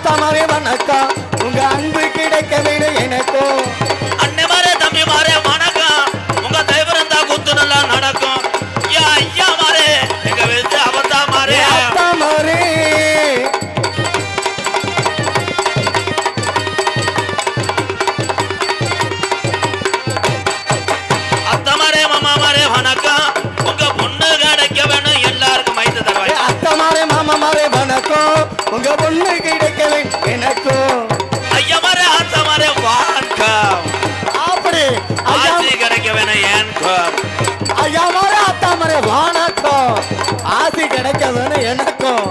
அத்தமாரே வணக்கம் உங்க அன்பு கிடைக்க வேணும் எனக்கும். அண்ணே மாரே தம்பி மாரே வணக்கம் உங்க தயவு இருந்தா குத்து நல்லா நடக்கும். ஐயா மாரே எங்க வச்சு அவத்தா மாரே அத்தமாரே அத்தமாரே மாமா மாரே வணக்கம் உங்க பொண்ணு கிடைக்க வேணும் எல்லாருக்கும் மைத்து தருவாய். அத்தமாரே மாமா மாரே வணக்கம் உங்க பொண்ணு கிடைக்க வேணும் எனக்கும். ஐயா மாரே அத்த மாரே வணக்கம் அப்படி ஆசி கிடைக்க வேணும் எனக்கும். ஐயா மாரே அத்தமாரே வணக்கம் ஆசி கிடைக்க வேணும் எனக்கும்.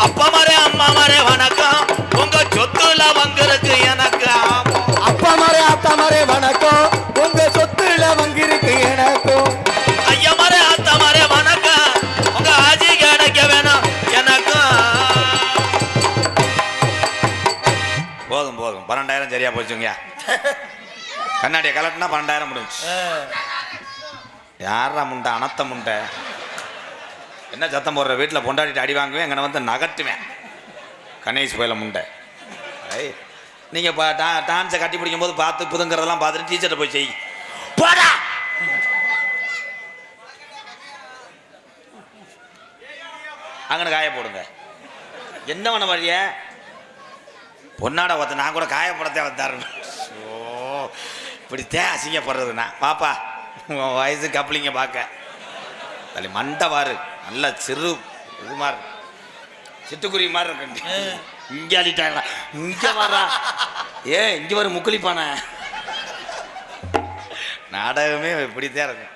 அப்பா மாரே அம்மா மாரே வணக்கம் உங்க சொத்துல வங்கிருக்கு எனக்கு. அப்பா மாரே அத்தா மாரே வணக்கம் உங்க சொத்துல வங்கிருக்கு எனக்கும். ஐயா மாரே அத்த மாரே வணக்கம் உங்க ஆசி கிடைக்க வேணும் எனக்கும். போதும் போதும் 12,000 சரியா போச்சுங்க. கண்ணாடியை கலட்டினா 12,000 முடிஞ்சு. யாரா முண்டை அனத்த முண்டை என்ன சத்தம் போடுற? வீட்டில் பொண்டாடிட்டு அடி வாங்குவேன், எங்கே வந்து நகட்டுவேன். கணேஷ் போயில முண்டை. நீங்கள் இப்போ டான்ஸை கட்டி பிடிக்கும் போது பார்த்து புதுங்கிறதெல்லாம் பார்த்துட்டு டீச்சர்கிட்ட போய் செய் போடா. அங்கே காய போடுங்க. என்ன பண்ண வழிய பொன்னாட ஒருத்த நான் கூட காயப்படத்தே வந்தாரு. ஓ இப்படித்தான் அசிங்கப்படுறதுண்ணா. பாப்பா உன் வயசு கப்பலிங்க பார்க்க தள்ளி மண்டை வாரு நல்ல சிறு இது மாதிரி சிட்டுக்குருவி மாதிரி இருக்கு. இங்கே அழிட்டாங்களா? இங்கே வரா இங்கே வரும் முக்குளிப்பான நாடகமே இப்படித்தான் இருக்கும்.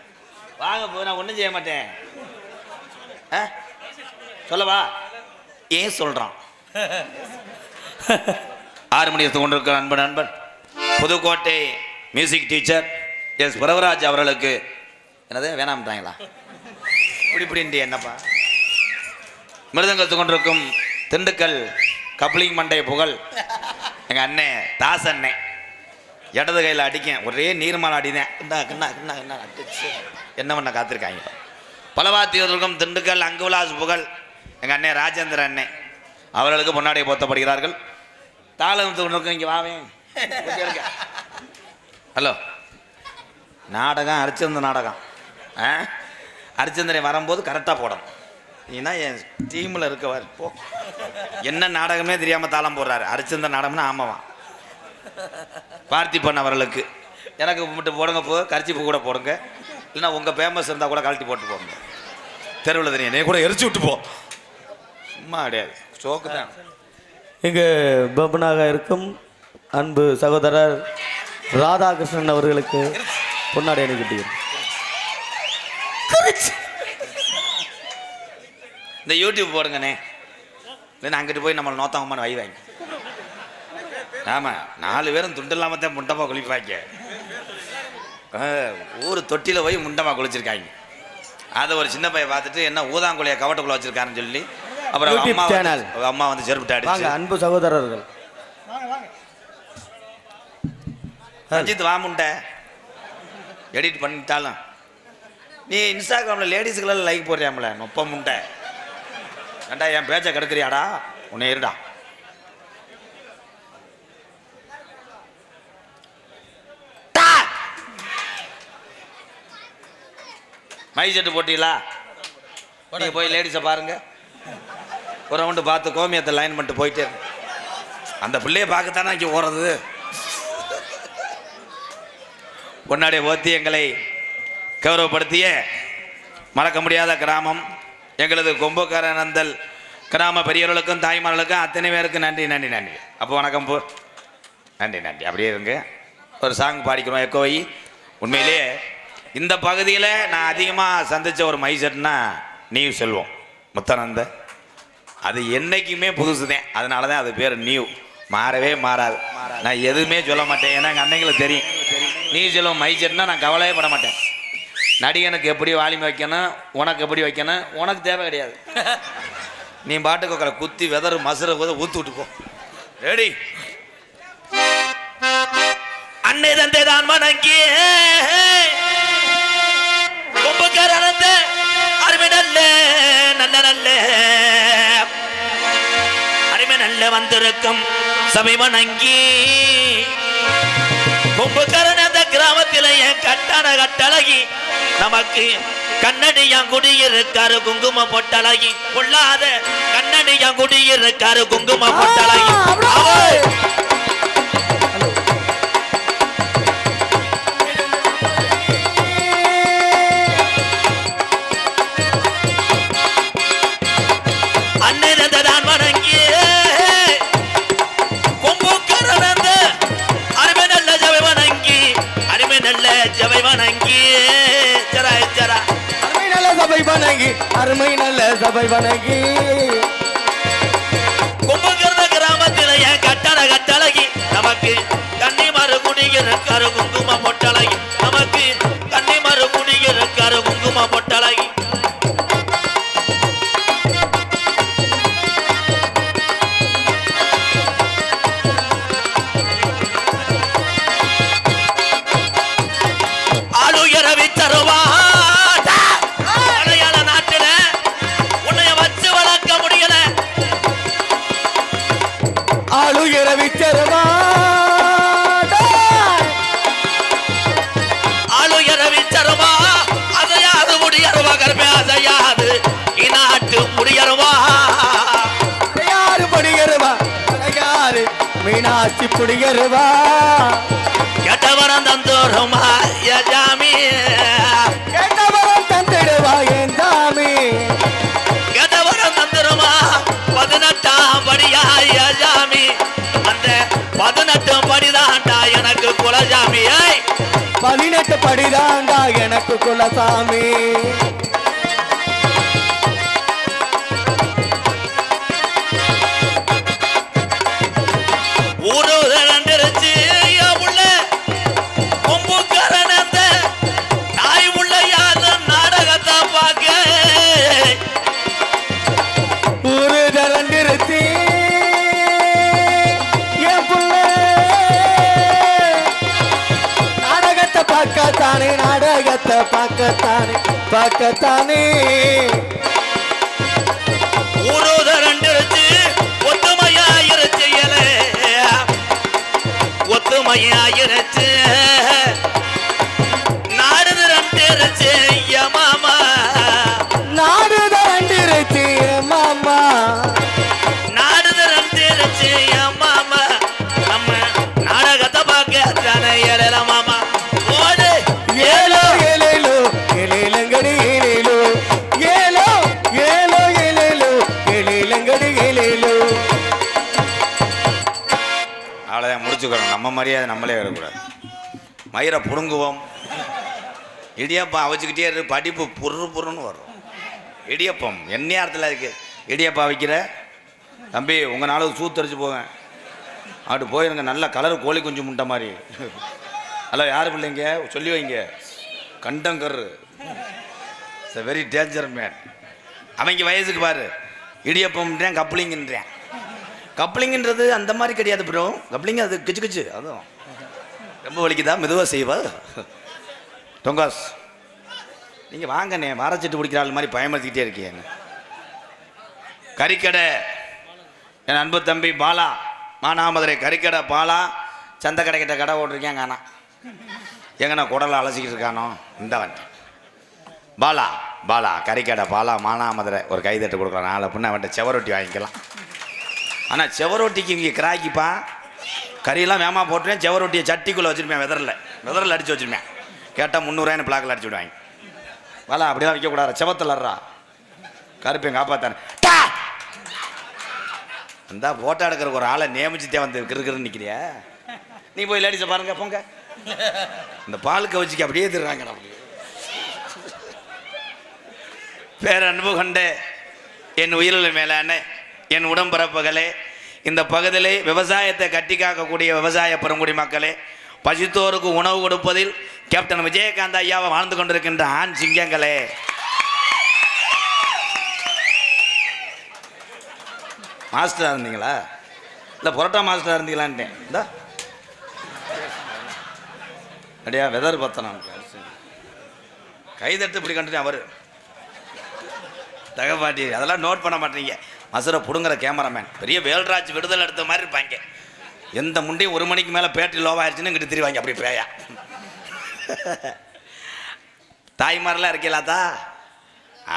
வாங்க போ, நான் ஒன்றும் செய்ய மாட்டேன். சொல்லவா? ஏன் சொல்கிறான்? 6 மணி எடுத்து கொண்டிருக்கிற நண்பன் புதுக்கோட்டை மியூசிக் டீச்சர் எஸ் பிரவராஜ் அவர்களுக்கு என்னதே வேணாம்ட்டாங்களா? இப்படின்ட்டு என்னப்பா மிருதங்கத்து கொண்டிருக்கும் திண்டுக்கல் கப்ளிங் மண்டை புகழ் எங்கள் அண்ணே தாஸ் அண்ணே இடது கையில் அடிக்கேன் ஒரே நீர்மால் அடினேன். என்ன பண்ண காத்திருக்காங்க. பலவாத்தியர்களுக்கும் திண்டுக்கல் அங்குலாஸ் புகழ் எங்கள் அண்ணே ராஜேந்திர அண்ணே அவர்களுக்கு முன்னாடியே போத்தப்படுகிறார்கள். தாளத்து கொண்டிருக்கும் இங்கே வாவேன். ஹலோ நாடகம் அரிச்சந்திர நாடகம் அரிச்சந்திரன் வரும்போது கரெக்டாக போடணும். நீனா என் டீமில் இருக்கவார் போ. என்ன நாடகமே தெரியாமல் தாளம் போடுறாரு. அரிச்சந்திர நாடகம்னா ஆமாவான். பார்த்திபன் அவர்களுக்கு எனக்கு மட்டும் போடுங்க போ. கரிச்சிப்பு கூட போடுங்க. இல்லைன்னா உங்கள் ஃபேமஸ் இருந்தால் கூட கழட்டி போட்டு போடுங்க. தெருவில் தெரியும் நீ கூட எரிச்சு விட்டு போ. சும்மா கிடையாது சோக்கு தான். இங்கு பபனாக இருக்கும் அன்பு சகோதரர் ராதாகிருஷ்ணன் அவர்களுக்கு பொன்னாடை அணிவிக்கிறேன். இந்த யூடியூப் போடுங்கண்ணே. இல்லைன்னா அங்கிட்டு போய் நம்மளை நோத்தவமான வை வாங்கி. ஆமாம் 4 பேரும் துண்டு இல்லாமல் தான் முண்டமாக குளிப்பாங்க. ஊர் தொட்டியில் போய் முண்டமாக குளிச்சிருக்காங்க. அதை ஒரு சின்ன பையன் பார்த்துட்டு என்ன ஊதாங்குழியை கவட்டுக்குள்ளே வச்சிருக்காருன்னு சொல்லி அப்புறம் அம்மா வந்து செருப்பிட்டு அடிச்சு. அன்பு சகோதரர்கள் ரஞ்சித் வா முண்டை எடிட் பண்ணிட்டாலும் நீ இன்ஸ்டாகிராமில் லேடிஸுக்கெல்லாம் லைக் போடுறியாமல நொப்ப முண்டை. ஏண்டா என் பேச்சை கெடுக்கிறியாடா? உன்னை இருடா. மை செட்டு போட்டீங்களா? நீங்கள் போய் லேடிஸை பாருங்க. ஒரு ரவுண்டு பார்த்து கோமியத்தை லைன் பண்ணிட்டு போயிட்டே அந்த பிள்ளைய பார்க்கத்தானே இங்கே ஓடுறது. பொன்னாடியை ஓத்தி எங்களை கௌரவப்படுத்திய மறக்க முடியாத கிராமம் எங்களது கொம்புக்காரநந்தல் கிராம பெரியவர்களுக்கும் தாய்மார்களுக்கும் அத்தனை பேருக்கும் நன்றி நன்றி நன்றி. அப்போ வணக்கம் போ. நன்றி நன்றி. அப்படியே இருங்க. ஒரு சாங் பாடிக்கிறோம் எக்கோய். உண்மையிலேயே இந்த பகுதியில் நான் அதிகமாக சந்தித்த ஒரு மைசெட்னா நியூ செல்வம் முத்தானந்த. அது என்றைக்குமே புதுசு தான். அதனால தான் அது பேர் நியூ. மாறவே மாறாது. நான் எதுவுமே சொல்ல மாட்டேன். ஏன்னா எங்கள் அன்னைங்களுக்கு தெரியும் நியூ செல்வம் மைசெட்னா நான் கவலையே பட மாட்டேன். நடிகனுக்கு எப்படி வாலிமை வைக்கணும், உனக்கு எப்படி வைக்கணும், உனக்கு தேவை கிடையாது. நீ பாட்டுக்கு உட்கார குத்தி வெதறு மசுரை ஊத்து விட்டுப்போ. ரெடி? அன்னை தந்தை தான் வணங்கி கும்பக்காரந்த அருமை நல்ல நல்ல நல்ல அருமை நல்ல வந்திருக்கும் சபை வணங்கி கும்பக்காரன் அந்த கிராமத்திலேயே கட்டழகி நமக்கு கண்ணடியான் குடியிருக்காரு குங்கும பொட்டழகி பொல்லாத கண்ணடியான் குடியிருக்காரு குங்கும பொட்டழகி அருமை நல்ல சபை வணங்கி கும்பகர்ண கிராமத்திலேய கட்டழகி நமக்கு கன்னிமர குடியிருக்காரு குங்கும பொட்டழகி நமக்கு கன்னிமர குடியிருக்காரு குங்கும பொட்டழகி ஆளுயரவி தருவா மீனாட்சி புடியருவா கெட்டவரம் தந்தோருமா யஜாமி கெட்டவரம் தந்திடுவா என் சாமி கெட்டவரம் தந்துருமா 18ஆம் படியா யஜாமி அந்த 18 படிதாண்டா எனக்கு குலசாமி 18 படிதாண்டா எனக்கு குலசாமி நாடகத்தை பார்க்கத்தானே ஊரோத ரெண்டிருச்சு ஒத்துமையாயிருச்சு நாடுது ரெண்டிருச்சு மாமா நாடுது ரெண்டிருச்சு மாமா நாடுது ரெண்டிருச்சு மாமா நம்ம நாடகத்தை பார்க்கத்தானே ஏழல மாமா நம்ம மரியாதை நம்மளே வரக்கூடாது மயிரை புடுங்குவோம் இடியப்பம் அவிச்சுக்கிட்டே இருக்கு படிப்பு புருன்னு வரும் இடியப்பம் என்ன இடத்துல இருக்கு இடியப்பா வைக்கிற தம்பி உங்கள் நாளுக்கு சூத்தரிச்சு போவேன் அப்படி போயிருங்க நல்ல கலர் கோழி குஞ்சு முட்டை மாதிரி ஹலோ யார் பிள்ளைங்க சொல்லி வைங்க கண்டங்கர் வெரி டேஞ்சர் மேன் அவங்க வயசுக்கு பாரு இடியப்பம்ன்றேன் கப்ளிங்கன்றேன் கப்ளிங்கிறது அந்த மாதிரி கிடையாது ப்ரோ கப்ளிங் அது கிச்சு அதுவும் ரொம்ப வலிக்குதா மெதுவாக செய்வா டொங்காஸ் நீங்கள் வாங்கண்ணே வாரச்சட்டு பிடிக்கிற ஆள் மாதிரி பயன்படுத்திக்கிட்டே இருக்கீங்க கறிக்கடை என் அன்பு தம்பி பாலா மானாமதுரை கறிக்கடை பாலா சந்தை கடைக்கிட்ட கடை ஓட்டிருக்கேன் காணா எங்கண்ணா குடலை அலசிக்கிட்டு இருக்கானோ இந்த வந்து பாலா பாலா கறிக்கடை பாலா மானாமதுரை ஒரு கைதட்டு கொடுக்குறான் நாளை பின்ன அவன்கிட்ட செவரொட்டி வாங்கிக்கலாம் ஆனால் செவரொட்டிக்கு இங்கே கிராக்கிப்பா கறியெல்லாம் வேமா போட்டுருவேன் செவரொட்டியை சட்டிக்குள்ளே வச்சுருப்பேன் வெதரில் அடித்து வச்சுருப்பேன் கேட்டால் 300 பிளாக்கில் அடிச்சு விடுவாங்க வாலா அப்படிலாம் வைக்கக்கூடாது செவத்துலறா கருப்பையும் காப்பாத்தானே அந்த போட்டோ எடுக்கிறக்கு ஒரு ஆளை நியமிச்சுட்டே வந்து கிருக்குன்னு நிற்கிறிய நீ போய் லேடிஸை பாருங்க போங்க இந்த பால் கவச்சிக்கு அப்படியே திருறாங்க அப்படி பேரன்பு கொண்ட என் உயிரில் மேலான என் உடம்பிறப்புகளே இந்த பகுதியிலே விவசாயத்தை கட்டி காக்கக்கூடிய விவசாய பெருங்குடி மக்களே பசித்தோருக்கு உணவு கொடுப்பதில் கேப்டன் விஜயகாந்த் ஐயாவை வாழ்ந்து கொண்டிருக்கின்ற ஆண் சிங்கங்களே மாஸ்டராக இருந்தீங்களா இல்லை புரோட்டா மாஸ்டராக இருந்தீங்களான்ட்டேன் இந்தா அப்படியா வெதர் பார்த்தேன் கைதட்டு இப்படி கண்டுட்டு அவர் தகப்பாட்டி அதெல்லாம் நோட் பண்ண மாட்டீங்க. மசுரை புடுங்குற கேமராமேன் பெரிய வேல்ராஜ் விடுதலை எடுத்த மாதிரி இருப்பாங்க. எந்த முண்டையும் 1 மணிக்கு மேலே பேட்டரி லோவாயிருச்சுன்னு இங்கிட்டு திரிவாங்க அப்படி பேயா. தாய்மாரெலாம் இருக்கீங்களாத்தா?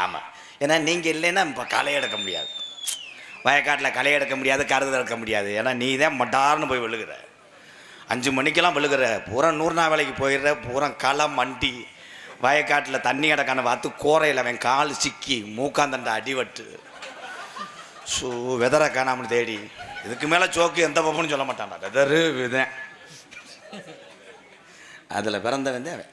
ஆமாம், ஏன்னா நீங்கள் இல்லைன்னா இப்போ களை எடுக்க முடியாது, வயக்காட்டில் களை எடுக்க முடியாது, கருது எடுக்க முடியாது. ஏன்னா நீ தான் மட்டார்னு போய் விழுகிற, 5 மணிக்கெல்லாம் விழுகிற, பூரா 100 நாள் வேலைக்கு போயிடுற, பூரா களை மண்டி வயக்காட்டில் தண்ணி கிடக்கான பார்த்து கோரையில் அவன் கால் சிக்கி மூக்காந்தண்ட அடிவட்டு ஸோ வெதரை காணாமல் தேடி. இதுக்கு மேலே சோக்கு எந்த பப்புன்னு சொல்ல மாட்டான்டா, வெதரு விதன். அதில் பிறந்தவன் தான் அவன்.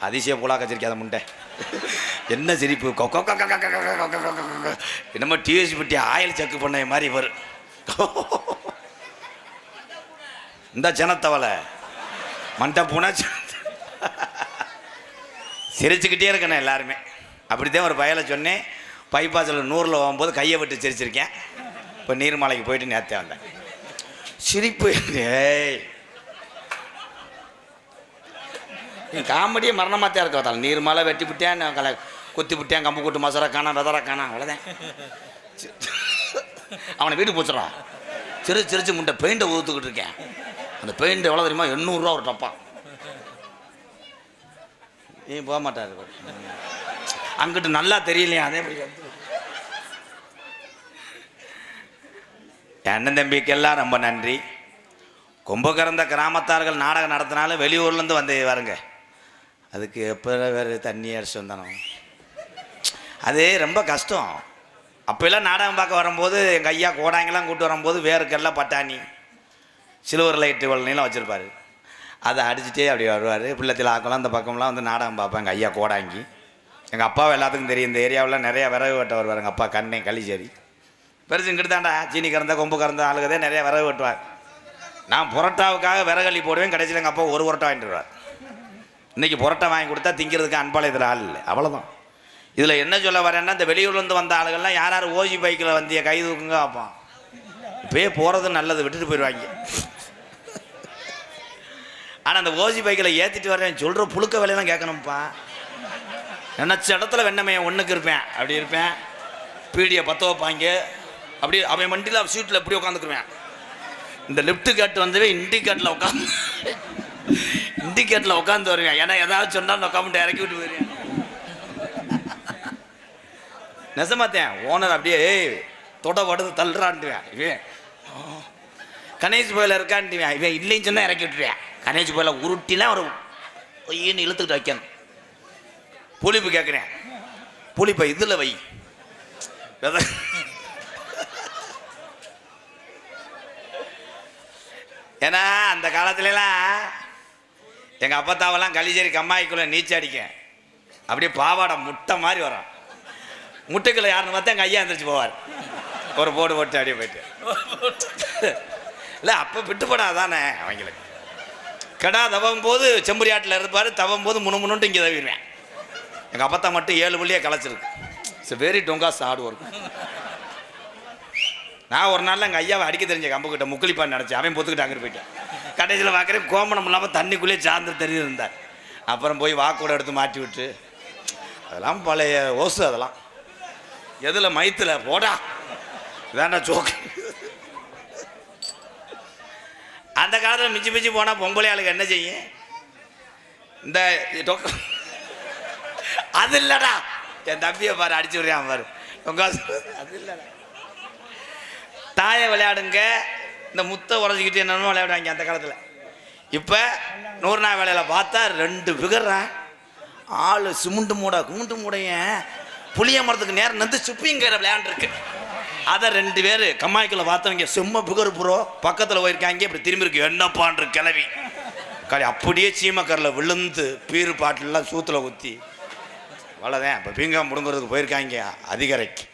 அதிசய போலா கச்சிருக்காத முண்டை என்ன சிரிப்பு, என்னமோ டிஎஸ்சி பட்டி ஆயில் செக்கு பண்ண மாதிரி வரும். இந்த ஜனத்தவளை மண்டை பூனா சிரிச்சுக்கிட்டே இருக்கணும் எல்லாருமே. அப்படித்தான் ஒரு பயலை சொன்னேன், பைப்பாசில் 100ல் போகும்போது கையை விட்டு சிரிச்சிருக்கேன். இப்போ நீர்மலைக்கு போயிட்டு நேரத்தே வந்தேன். சிரிப்பு ஏய் காமெடியே மரணமாத்தான் இருக்க பார்த்தாலும் நீர்மலை வெட்டி விட்டேன், கலை குத்தி விட்டேன், கம்பு கூட்டு மசரா காணா வெதரா காணா அவ்வளோதான். அவனை வீட்டுக்கு போச்சுறான். சிரிச்சு முண்டை பெயிண்டை ஊற்றுக்கிட்டு இருக்கேன். அந்த பெயிண்ட் எவ்வளோ தெரியுமா? 800 ரூபா ஒரு டப்பா. நீ போக மாட்டார் அங்கிட்டு, நல்லா தெரியலையா? அதே அண்ணன் தம்பிக்கெல்லாம் ரொம்ப நன்றி. கும்பகர்ந்த கிராமத்தார்கள் நாடகம் நடத்தினாலும் வெளியூர்லேருந்து வந்து வருங்க. அதுக்கு எப்போ வேறு தண்ணி அடிச்சு வந்தானோ அது ரொம்ப கஷ்டம். அப்போல்லாம் நாடகம் பார்க்க வரும்போது எங்கள் ஐயா கோடாங்கெல்லாம் கூப்பிட்டு வரும்போது வேறுக்கெல்லாம் பட்டாணி சில்வர் லைட்டு வளர்லாம் வச்சுருப்பார். அதை அடிச்சுட்டே அப்படி வருவார். பிள்ளைத்தில் ஆக்கலாம் அந்த பக்கம்லாம் வந்து நாடகம் பார்ப்பேன். எங்கள் ஐயா கோடாங்கி, எங்கள் அப்பாவை எல்லாத்துக்கும் தெரியும். இந்த ஏரியாவில் நிறையா விறகு வெட்ட வருவார். எங்கள் அப்பா கண்ணை களிச்சேரி பெருசு இங்கிட்டு தாண்டா சீனி கறந்த கொம்பு கறந்த ஆளுகதே நிறையா விறகு வெட்டுவார். நான் புரோட்டாவுக்காக விறகள்ளி போடுவேன். கடைசியில் எங்கள் அப்பா ஒரு புரோட்டா வாங்கிட்டு வருவார். இன்றைக்கி புரோட்டா வாங்கி கொடுத்தா திங்கிறதுக்கு அன்பாளையத்தில் ஆள் இல்லை, அவ்வளோதான். இதில் என்ன சொல்ல வரேன்னா, இந்த வெளியூர்லேருந்து வந்த ஆளுகள்லாம் யார் யார் ஓஜி பைக்கில் வந்திய கை தூக்குங்க பார்ப்பான். இப்போயே போகிறது நல்லது, விட்டுட்டு போயிடுவாங்க. ஆனால் அந்த ஓஜி பைக்கில் ஏற்றிட்டு வரேன் சொல்கிற புழுக்க வேலையெல்லாம் கேட்கணும்ப்பா. நினச்ச இடத்துல வெண்ணமையை ஒன்றுக்கு இருப்பேன், அப்படி இருப்பேன். பீடியை 10 வைப்பாங்க. அப்படி அவன் வண்டியில் சீட்டில் எப்படி உட்காந்துக்குருவேன். இந்த லெஃப்ட் கேட்டு வந்தவே இண்டிகேட்டில் உட்காந்து வருவேன். ஏன்னா ஏதாவது சொன்னால் உட்காந்துட்டு இறக்கி விட்டு போயிருவேன். நெசமாத்தேன் ஓனர் அப்படியே தொட படுத்து தள்ளுறான்ட்டுவேன். இவன் கணேஷ் கோயில இருக்கான்ட்டுவேன். இவன் இல்லைன்னு சொன்னால் இறக்கி விட்டுருவேன். கணேஷ் கோயில உருட்டினா ஒரு ஒய்யின்னு இழுத்துக்கிட்டு வைக்கணும். புளிப்பு கேட்குறேன், புளிப்பை இதில் வை. ஏன்னா அந்த காலத்துலலாம் எங்கள் அப்பத்தாவெல்லாம் களிச்சேரி கம்மாய்க்குள்ளே நீச்சல் அடிக்க அப்படியே பாவாடை முட்டை மாதிரி வரும். முட்டைக்குள்ளே யாருன்னு பார்த்தா எங்கள் ஐயா எழுந்திரிச்சு போவார். ஒரு போடு போட்டு அப்படியே போயிட்டு இல்லை அப்போ விட்டுப்படாது தானே அவங்களுக்கு. கடா தவம் போது செம்பரியாட்டில் இருப்பார், தவம் போது முணுமுணுன்ட்டு இங்கே தவிடுவேன். எங்கள் அப்பத்தா மட்டும் 7 புள்ளியே கலைச்சிருக்கு. இட்ஸ் வெரி டொங்காஸ் ஹார்ட் ஒர்க். நான் ஒரு நாளில் எங்கள் ஐயாவை அடிக்க தெரிஞ்ச கம்புக்கிட்ட முக்குளிப்பான்னு நினச்சி அவன் பொத்துக்கிட்டு அங்கே போயிட்டேன். கடைசியில் பார்க்குறேன் கோமணம் இல்லாமல் தண்ணிக்குள்ளேயே சார்ந்து தெரிஞ்சிருந்தார். அப்புறம் போய் வாக்கூட எடுத்து மாட்டி விட்டு, அதெல்லாம் பழைய ஓசு. அதெல்லாம் எதில் மைத்தில் போடா இதாண்டா சோக்கு. அந்த காலத்தில் மிஞ்சி மிஞ்சி போனால் பொம்பளை ஆளுக்கு என்ன செய்யும்? இந்த அது இல்லைடா, என் தம்பியை பாரு அடிச்சு விடுறான் பாரு. அது இல்லைடா, தாயை விளையாடுங்க. இந்த முத்தை உடச்சிக்கிட்டு என்னென்னு விளையாடுவாங்க அந்த காலத்தில். இப்போ 100 நாள் வேலையில் பார்த்தா 2 பிகர்றான் ஆள். சிமுண்டு மூடை குமுண்டு மூடைய புளிய மரத்துக்கு நேரம் வந்து சுப்பிங்கிற விளையாண்டுருக்கு. அதை 2 பேர் கம்மாய்க்குள்ள பார்த்தவங்க செம்ம பிகர் புரோ பக்கத்தில் போயிருக்காங்க. இப்படி திரும்பி இருக்கு என்னப்பான்ற கிளவி களி அப்படியே சீமக்கரில் விழுந்து பீரு பாட்டிலெலாம் சூத்தில் ஊற்றி அவ்வளோதான். இப்போ பீங்காம் முடுங்கிறதுக்கு போயிருக்காங்க. அதிகரைக்கு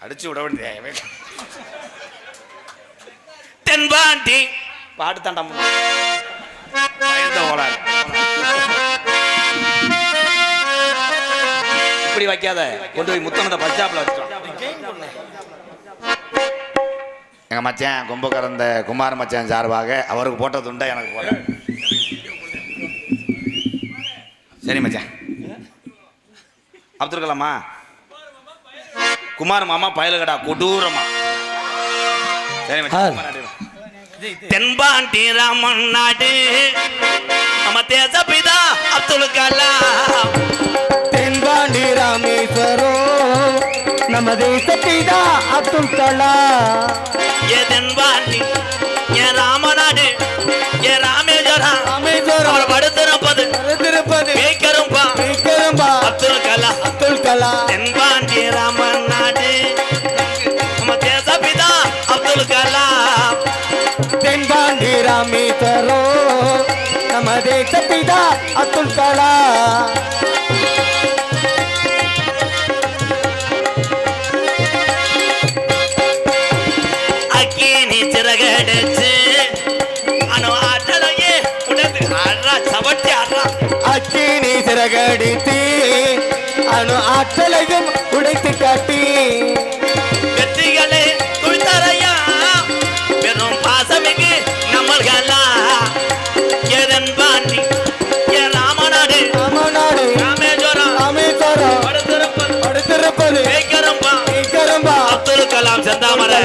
அடிச்சு விட வேண்டிய தென்பாண்டி பாட்டு தாண்டா இப்படி வைக்காத, கொண்டு போய் முத்தனத்தை பஞ்சாப்ல வச்சுட்டோம். எங்க மச்சான் கும்பகரந்த குமார மச்சான் சார்பாக அவருக்கு போட்ட துண்டை எனக்கு போட சரி மச்சான். அப்துல் கலாமா குமார் மாமா பயலுகடா கொடூரமா. சரி மச்சான். தென்பாண்டி ராமன் நாடு நம்ம தேசப்பிதா அப்துல் கலாம். தென்பாண்டி ராமேஸ்வரம் நம்ம தேசப்பிதா அப்துல் கலாம். ஏ தென்பாண்டி ஏ ராமநாடு ஏ ராமேஸ்வரம் ராமேஸ்வரம் படுத்திருப்பது வைக்கரும்பா அப்துல் கலாம். அப்துல் கலாம். தென்பாண்டி ராமன் நாடு நம்ம தேசப்பிதா அப்துல் கலாம். தென்பாண்டி ராமேஸ்வரம் நம்ம தேசப்பிதா அப்துல் கலாம். அக்கினி சிறகடிச்சு அணு ஆற்றலையே உடந்து ஆடுறா சவட்டி ஆடுறா. அக்கினி சிறகடித்து அணு ஆற்றலையும் உடைத்து காட்டி வெற்றிகளே குளித்தரையா வெறும் பாசமிகு நம்மள்களா. ஏதன் பாண்டி ஏ ராமநாடு ராமநாடு ராமேஸ்வரம் ராமேஸ்வரம் படுத்திருப்பது வைக்கரும்பா அப்துல் கலாம் செந்தாமரை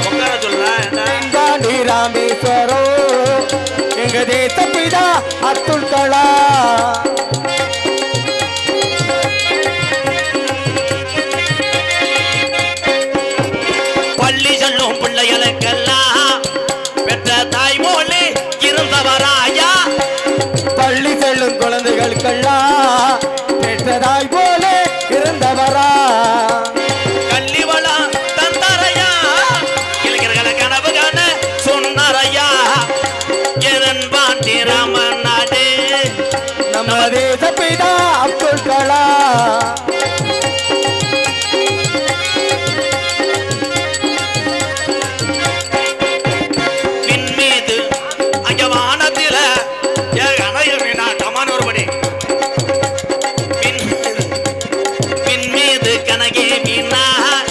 உட்கார சொல்றேன். தென்பாண்டி ராமேஸ்வரம் எங்க தேசப்பிதா அப்துல் கலாம். பள்ளி செல்லும் பிள்ளைகளுக்கெல்லாம் பெற்ற தாய்மொழி இருந்தவராயா. பள்ளி செல்லும் குழந்தைகளுக்கெல்லாம் பெற்றதாய் போல இருந்தவரா. கல்வி வளம் தந்தாரையா இளைஞர்களை கனவு காண சொன்னாரையா. ஏதன் பாண்டி ராமன் நாடு நம்ம தேசப்பிதா அப்துல் கலாம். விண்மீது அங்க வானத்தில விண்மீது கனகே மீனார்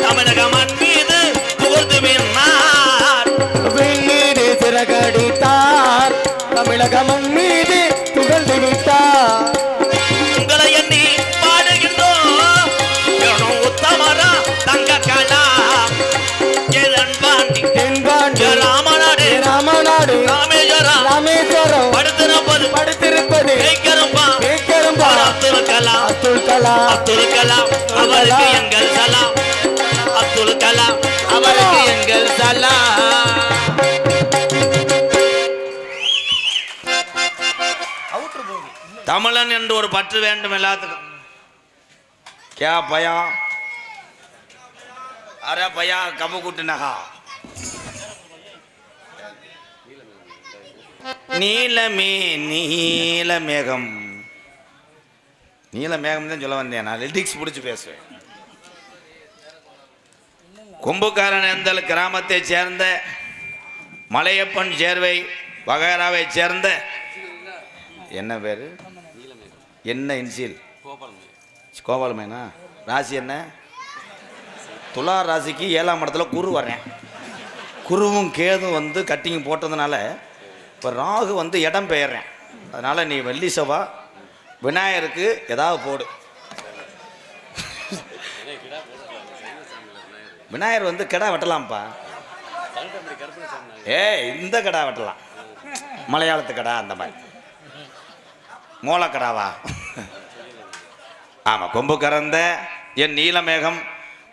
தமிழக மண் மீது புகழ்ந்து மீனார். விண்மீது சிறகடித்தார் தமிழக மண் மீது புகழ்ந்து விட்டார். உங்களை எண்ணி பாடுகின்றோம் வேணும் உத்தமரா தங்க கலாம். ஏதன் பாண்டி தென்பாண்டி ராமநாடு ராமநாடு ராமேஸ்வரம் ராமேஸ்வரம் படுத்திருப்பது வைக்கரும்பா அப்துல் கலாம். அப்துல் கலாம். அப்துல் கலாம் அவருக்கு எங்கள் சலாம். அப்துல் கலாம் அவருக்கு எங்கள் சலாம். தமிழன் என்று ஒரு பற்று வேண்டும் எல்லாத்துக்கும். क्या भया अरे भया कब कुटनहा நீலமே நீலமேகம். நீலமேகம் தான் சொல்ல வந்தேன். நான் லிரிக்ஸ் பிடிச்சி பேசுவேன். கொம்புக்காரனேந்தல் கிராமத்தைச் சேர்ந்த மலையப்பன் சேர்வை வகைராவை சேர்ந்த என்ன பேர் என்ன இன்சியல் கோபாலமேனா ராசி என்ன துலா ராசிக்கு 7ஆம் இடத்துல குரு வர்றேன். குருவும் கேதும் வந்து கட்டிங் போட்டதுனால இப்போ ராகு வந்து இடம் பெயர்றேன். அதனால் நீ வெள்ளி செவ்வா விநாயகருக்கு ஏதாவது போடு. விநாயகர் வந்து கிடா வெட்டலாம்ப்பா. இந்த கடா வெட்டலாம் மலையாளத்து கடா அந்த மாதிரி மூலக்கடாவா. ஆமாம் கொம்பு கறந்த என் நீலமேகம்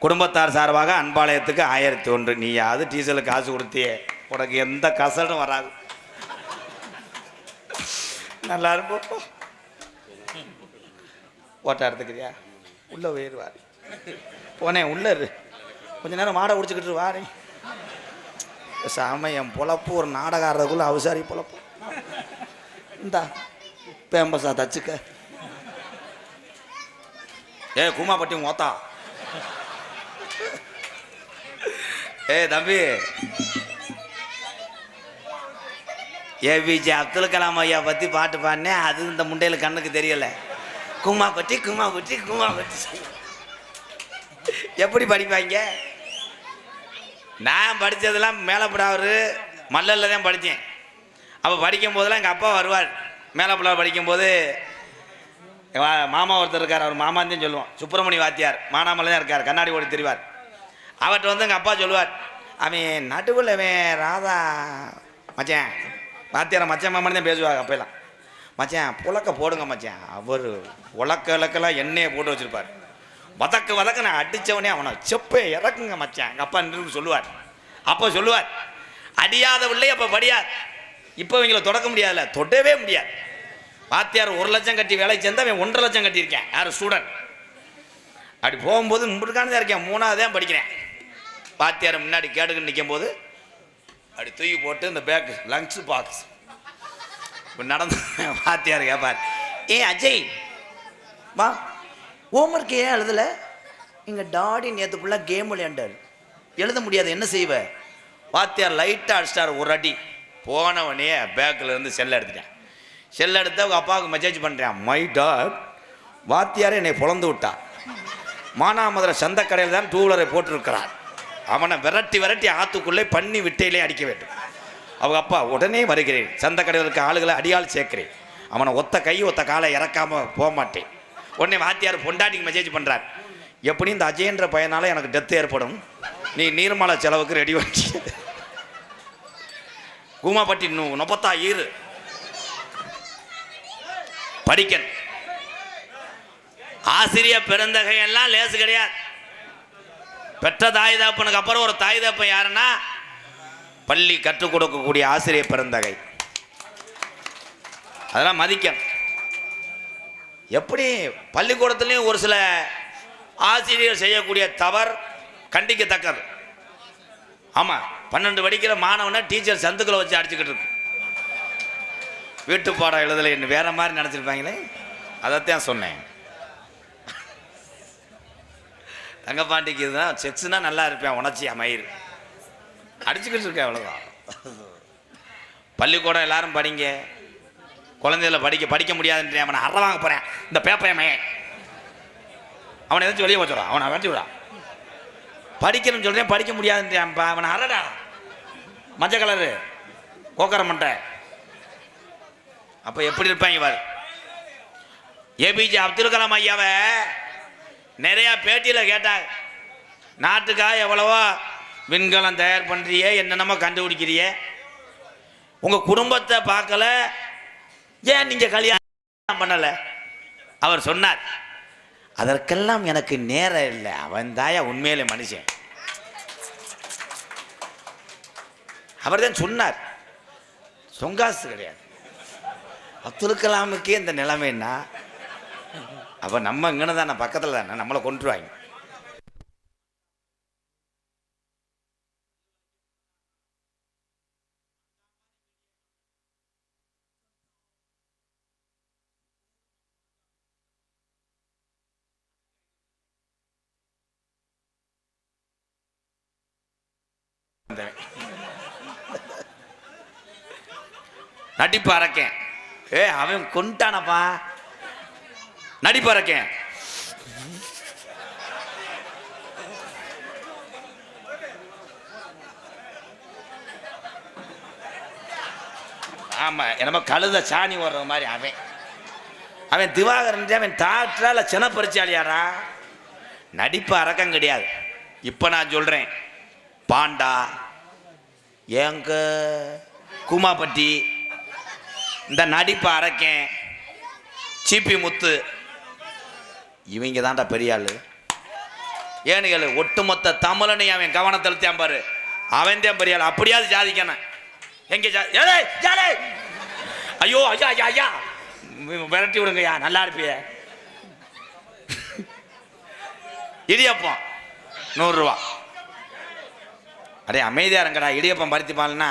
குடும்பத்தார் சார்பாக அன்பாளையத்துக்கு 1001. நீயாவது டீசலுக்கு காசு கொடுத்தியே உனக்கு எந்த கசடும் வராது. நல்லா இருப்போம். ஓட்டா எடுத்துக்கிறியா உள்ள உயிர்வாரி போனேன் உள்ள கொஞ்ச நேரம் மாடை குடிச்சுக்கிட்டு வாரே. சாம என் பொழப்பு ஒரு நாடகாரதுக்குள்ள அவசாரி பொழப்பு. இந்தா பேம்பஸா தச்சுக்க. கூமாப்பட்டி மோத்தா. தம்பி ஏபிஜே அப்துல் கலாம் ஐயா பற்றி பாட்டு பாடினேன். அது இந்த முண்டையில் கண்ணுக்கு தெரியலை. கூமாப்பட்டி கூமாப்பட்டி கூமாப்பட்டி எப்படி படிப்பாங்க? நான் படித்ததெல்லாம் மேலப்படாவர் மல்லல்ல தான் படித்தேன். அப்போ படிக்கும் போதெல்லாம் எங்கள் அப்பா வருவார். மேலப்படாவர் படிக்கும்போது மாமா ஒருத்தர் இருக்கார், அவர் மாமாந்தான் சொல்லுவோம், சுப்பிரமணி வாத்தியார், மானாமலை தான் இருக்கார், கண்ணாடி ஓடி தெரிவார். அவர்கிட்ட வந்து எங்கள் அப்பா சொல்லுவார், அவன் நடுவில் ராதா மச்சான், வாத்தியார மச்சான் மாமான்னு தான் பேசுவாங்க அப்போலாம். மச்சான் புழக்க போடுங்க மச்சான். அவர் உலக்கெல்லாம் எண்ணெயை போட்டு வச்சுருப்பார். வதக்க நான் அடித்தவனே அவனை செப்பை இறக்குங்க மச்சான் எங்கள் அப்பா நின்று சொல்லுவார். அப்போ சொல்லுவார், அடியாத பிள்ளை அப்போ படியாது. இப்போ இவங்களை தொடக்க முடியாதுல்ல, தொடவே முடியாது. வாத்தியார் 1 லட்சம் கட்டி வேலை சேர்ந்தா அவன் 1.5 லட்சம் கட்டியிருக்கேன். யார் ஸ்டூடெண்ட் அப்படி போகும்போது முன்னாடி இருக்கேன், 3ஆவது தான் படிக்கிறேன். வாத்தியார் முன்னாடி கேட்டுக்கிட்டு நிற்கும் போது அப்படி தூக்கி போட்டு இந்த பேக் லங்ஸ் பாக்ஸ் இப்போ நடந்து வாத்தியார் கேட்பார், அஜய் வா ஹோம்ஒர்க் ஏன் எழுதலை? எங்கள் டாடி நேற்று ஃபுல்லாக கேம் விளையாண்டார், எழுத முடியாது, என்ன செய்வ? வாத்தியார் லைட்டாக அடிச்சிட்டார் ஒரு அடி. போனவனே பேக்கில் இருந்து செல்லை எடுத்துட்டேன். செல்லை எடுத்து அவங்க அப்பாவுக்கு மெசேஜ் பண்ணுறேன், மை டாட் வாத்தியாரே என்னை பொழந்து விட்டா, மானாமதுரை சந்தைக்கடையில் தான் 2 வீலரை போட்டிருக்கிறார், அவனை விரட்டி ஆற்றுக்குள்ளே பண்ணி விட்டையிலே அடிக்க வேண்டும். அவங்க அப்பா, உடனே வருகிறேன், சந்தைக்கடையில் இருக்க ஆளுகளை அடியால் சேர்க்கிறேன், அவனை ஒத்த கை ஒத்த காலை இறக்காமல் போக மாட்டேன். உடனே வாத்தியார் பொண்டாட்டிக்கு மெசேஜ் பண்ணுறார், எப்படி இந்த அஜயன்ற பையனால் எனக்கு டெத்து ஏற்படும், நீ நீர்மலை செலவுக்கு ரெடி பண்ணி கூமாப்பட்டி 40 படிக்கணும். ஆசிரியர் பெருந்தகையெல்லாம் லேசு கிடையாது. பெற்ற தாய் தகப்பனுக்கு அப்புறம் ஒரு தாய் தகப்பன் யாருன்னா பள்ளி கற்றுக் கொடுக்கக்கூடிய ஆசிரியர் பெருந்தகை. அதெல்லாம் மதிக்கணும். எப்படி பள்ளிக்கூடத்துலேயும் ஒரு சில ஆசிரியர் செய்யக்கூடிய தவறு கண்டிக்கத்தக்கது. ஆமாம், 12 படிக்கிற மாணவனை டீச்சர் சந்துக்களை வச்சு அடிச்சுக்கிட்டு இருக்கு. வீட்டு பாடம் எழுதலை என்ன வேற மாதிரி நினச்சிருப்பாங்களே, அதைத்தான் சொன்னேன். தங்கப்பாண்டிக்கு இதுதான் செக்ஸ்னா நல்லா இருப்பேன், உணர்ச்சி மயிர் அடிச்சுக்கிட்டு இருக்கேன், அவ்வளோதான். பள்ளிக்கூடம் எல்லாரும் படிங்க, குழந்தைகளை படிக்க முடியாதுன்றேன். அவனை அற வாங்க போகிறேன், இந்த பேப்பையமே அவனை எதாச்சும் வெளியே வச்சுடான், அவனை வச்சு விடா. படிக்கணும்னு சொல்கிறேன், படிக்க முடியாதுன்றேன்ப்பா, அவனை அறடா. மஞ்சள் கலரு கோக்கர மண்டை. அப்போ எப்படி இருப்பாங்க பாரு. ஏபிஜே அப்துல் கலாம் ஐயாவை நிறையா பேட்டியில் கேட்டாங்க, நாட்டுக்காக எவ்வளவோ விண்கலம் தயார் பண்ணுறியே, என்னென்னமோ கண்டுபிடிக்கிறியே, உங்கள் குடும்பத்தை பார்க்கல, ஏன் நீங்கள் கல்யாணம் பண்ணலை? அவர் சொன்னார், அதற்கெல்லாம் எனக்கு நேரம் இல்லை, அவன் தாயா உண்மையிலே மனுஷன். அவர் தான் சொன்னார், சொங்காசு கிடையாது. அப்துல் கலாமுக்கே இந்த நிலைமைன்னா அப்போ நம்ம இங்கே தானே பக்கத்தில் தானே, நம்மளை கொண்டுருவாங்க. நடிப்பு அறக்கேன், அவன் கொண்டானப்பா, நடிப்பு அறக்கேன். ஆமா, என்னமோ கழுத சாணி ஓடுற மாதிரி. அவன் திவாகரன், அவன் டாக்டரா இல்லை சின பறிச்சாலியாரா? நடிப்பு அறக்கம் கிடையாது. இப்போ நான் சொல்றேன், பாண்டா, எங்க கூமாப்பட்டி, இந்த நடிப்பு அறக்கேன், சிபி முத்து, இவங்க தான்டா பெரிய ஆளு. ஏனுகள் ஒட்டுமொத்த தமிழனை அவன் கவனம் செலுத்தியான் பாரு, அவன் தான் பெரிய ஆள். அப்படியாவது சாதிக்கணும். எங்க ஐயோ ஐயா ஐயா ஐயா விரட்டி விடுங்கய்யா, நல்லா இருப்பிய. இடியப்பம் 100 ரூபா. அடே அமைதியா இருங்கடா. இடியப்பம் பருத்திப்பால்னா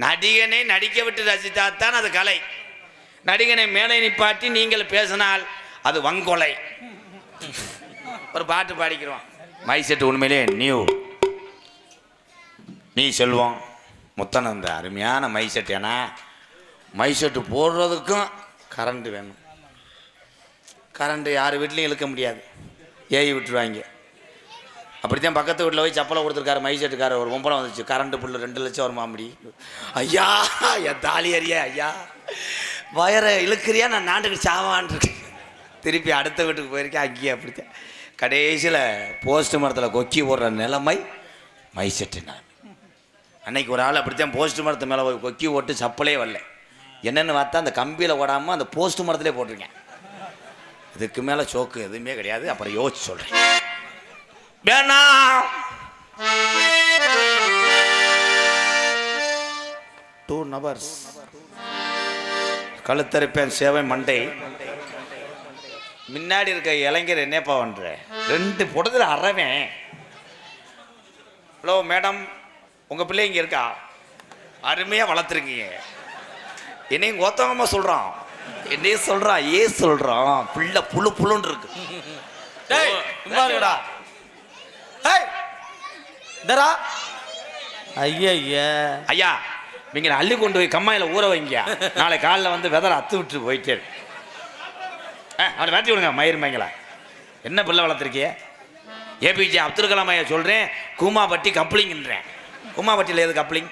நடிகனை நடிக்க விட்டு ரசித்தாத்தான் அது கலை. நடிகனை மேலே நிப்பாட்டி நீங்கள் பேசினால் அது வங்கொலை. ஒரு பாட்டு பாடிக்கிறோம், மை செட்டு உண்மையிலே நியூ, நீ செல்வோம் முத்தனந்த அருமையான மை செட். ஏன்னா மை செட்டு போடுறதுக்கும் கரண்ட் வேணும். கரண்ட் யார் வீட்லையும் இழுக்க முடியாது, ஏறி விட்டுருவாங்க. அப்படித்தான் பக்கத்து வீட்டில் போய் சப்பலை கொடுத்துருக்காரு மை செட்டுக்கார. ஒரு பொம்பளை வந்துச்சு, கரண்ட் புல்லு 2 லட்சம் வருமா? அப்படி ஐயா என் தாலி அறியா, ஐயா வயரை இழுக்கிறியா, நான் நாட்டுக்கு சாவான் இருக்கேன். திருப்பி அடுத்த வீட்டுக்கு போயிருக்கேன், அங்கேயே அப்படித்தான். கடைசியில் போஸ்ட் மரத்தில் கொக்கி போடுற நிலைமை மைசெட்டு. நான் அன்னைக்கு ஒரு ஆள் அப்படித்தான் போஸ்ட் மரத்து மேலே கொக்கி ஓட்டு சப்பலே வரல. என்னென்னு பார்த்தா அந்த கம்பியில் ஓடாமல் அந்த போஸ்ட் மரத்துலேயே போட்டிருக்கேன். இதுக்கு மேலே சோக்கு எதுவுமே கிடையாது. அப்புறம் யோசிச்சு சொல்கிறேன். வேணா 2 hours கழுத்தரிப்பேன் சேவை மண்டை. முன்னாடி இருக்க இளைஞர் என்னப்பா பண்ற? 2 புடத்தில் அறவேன். ஹலோ மேடம், உங்கள் பிள்ளை இங்கே இருக்கா? அருமையாக வளர்த்துருக்கீங்க. என்னையும் கோத்தவங்கம்மா சொல்கிறான், என்னையும் சொல்கிறான், சொல்கிறான். பிள்ளை புழு புழுன்னு இருக்கு. ஐயா, நீங்கள் அள்ளி கொண்டு போய் கம்மாயில் ஊற வைங்க. நாளை காலைல வந்து வெதரை அத்து விட்டு போயிட்டே. அவனை மாற்றி விடுங்க மயிர்மைங்களா. என்ன பிள்ளை வளர்த்துருக்கிய? ஏபிஜே அப்துல் கலாம் ஐயா சொல்கிறேன், கூமாப்பட்டி கப்ளிங்ன்றேன். கூமாப்பட்டியில் எது கப்ளிங்?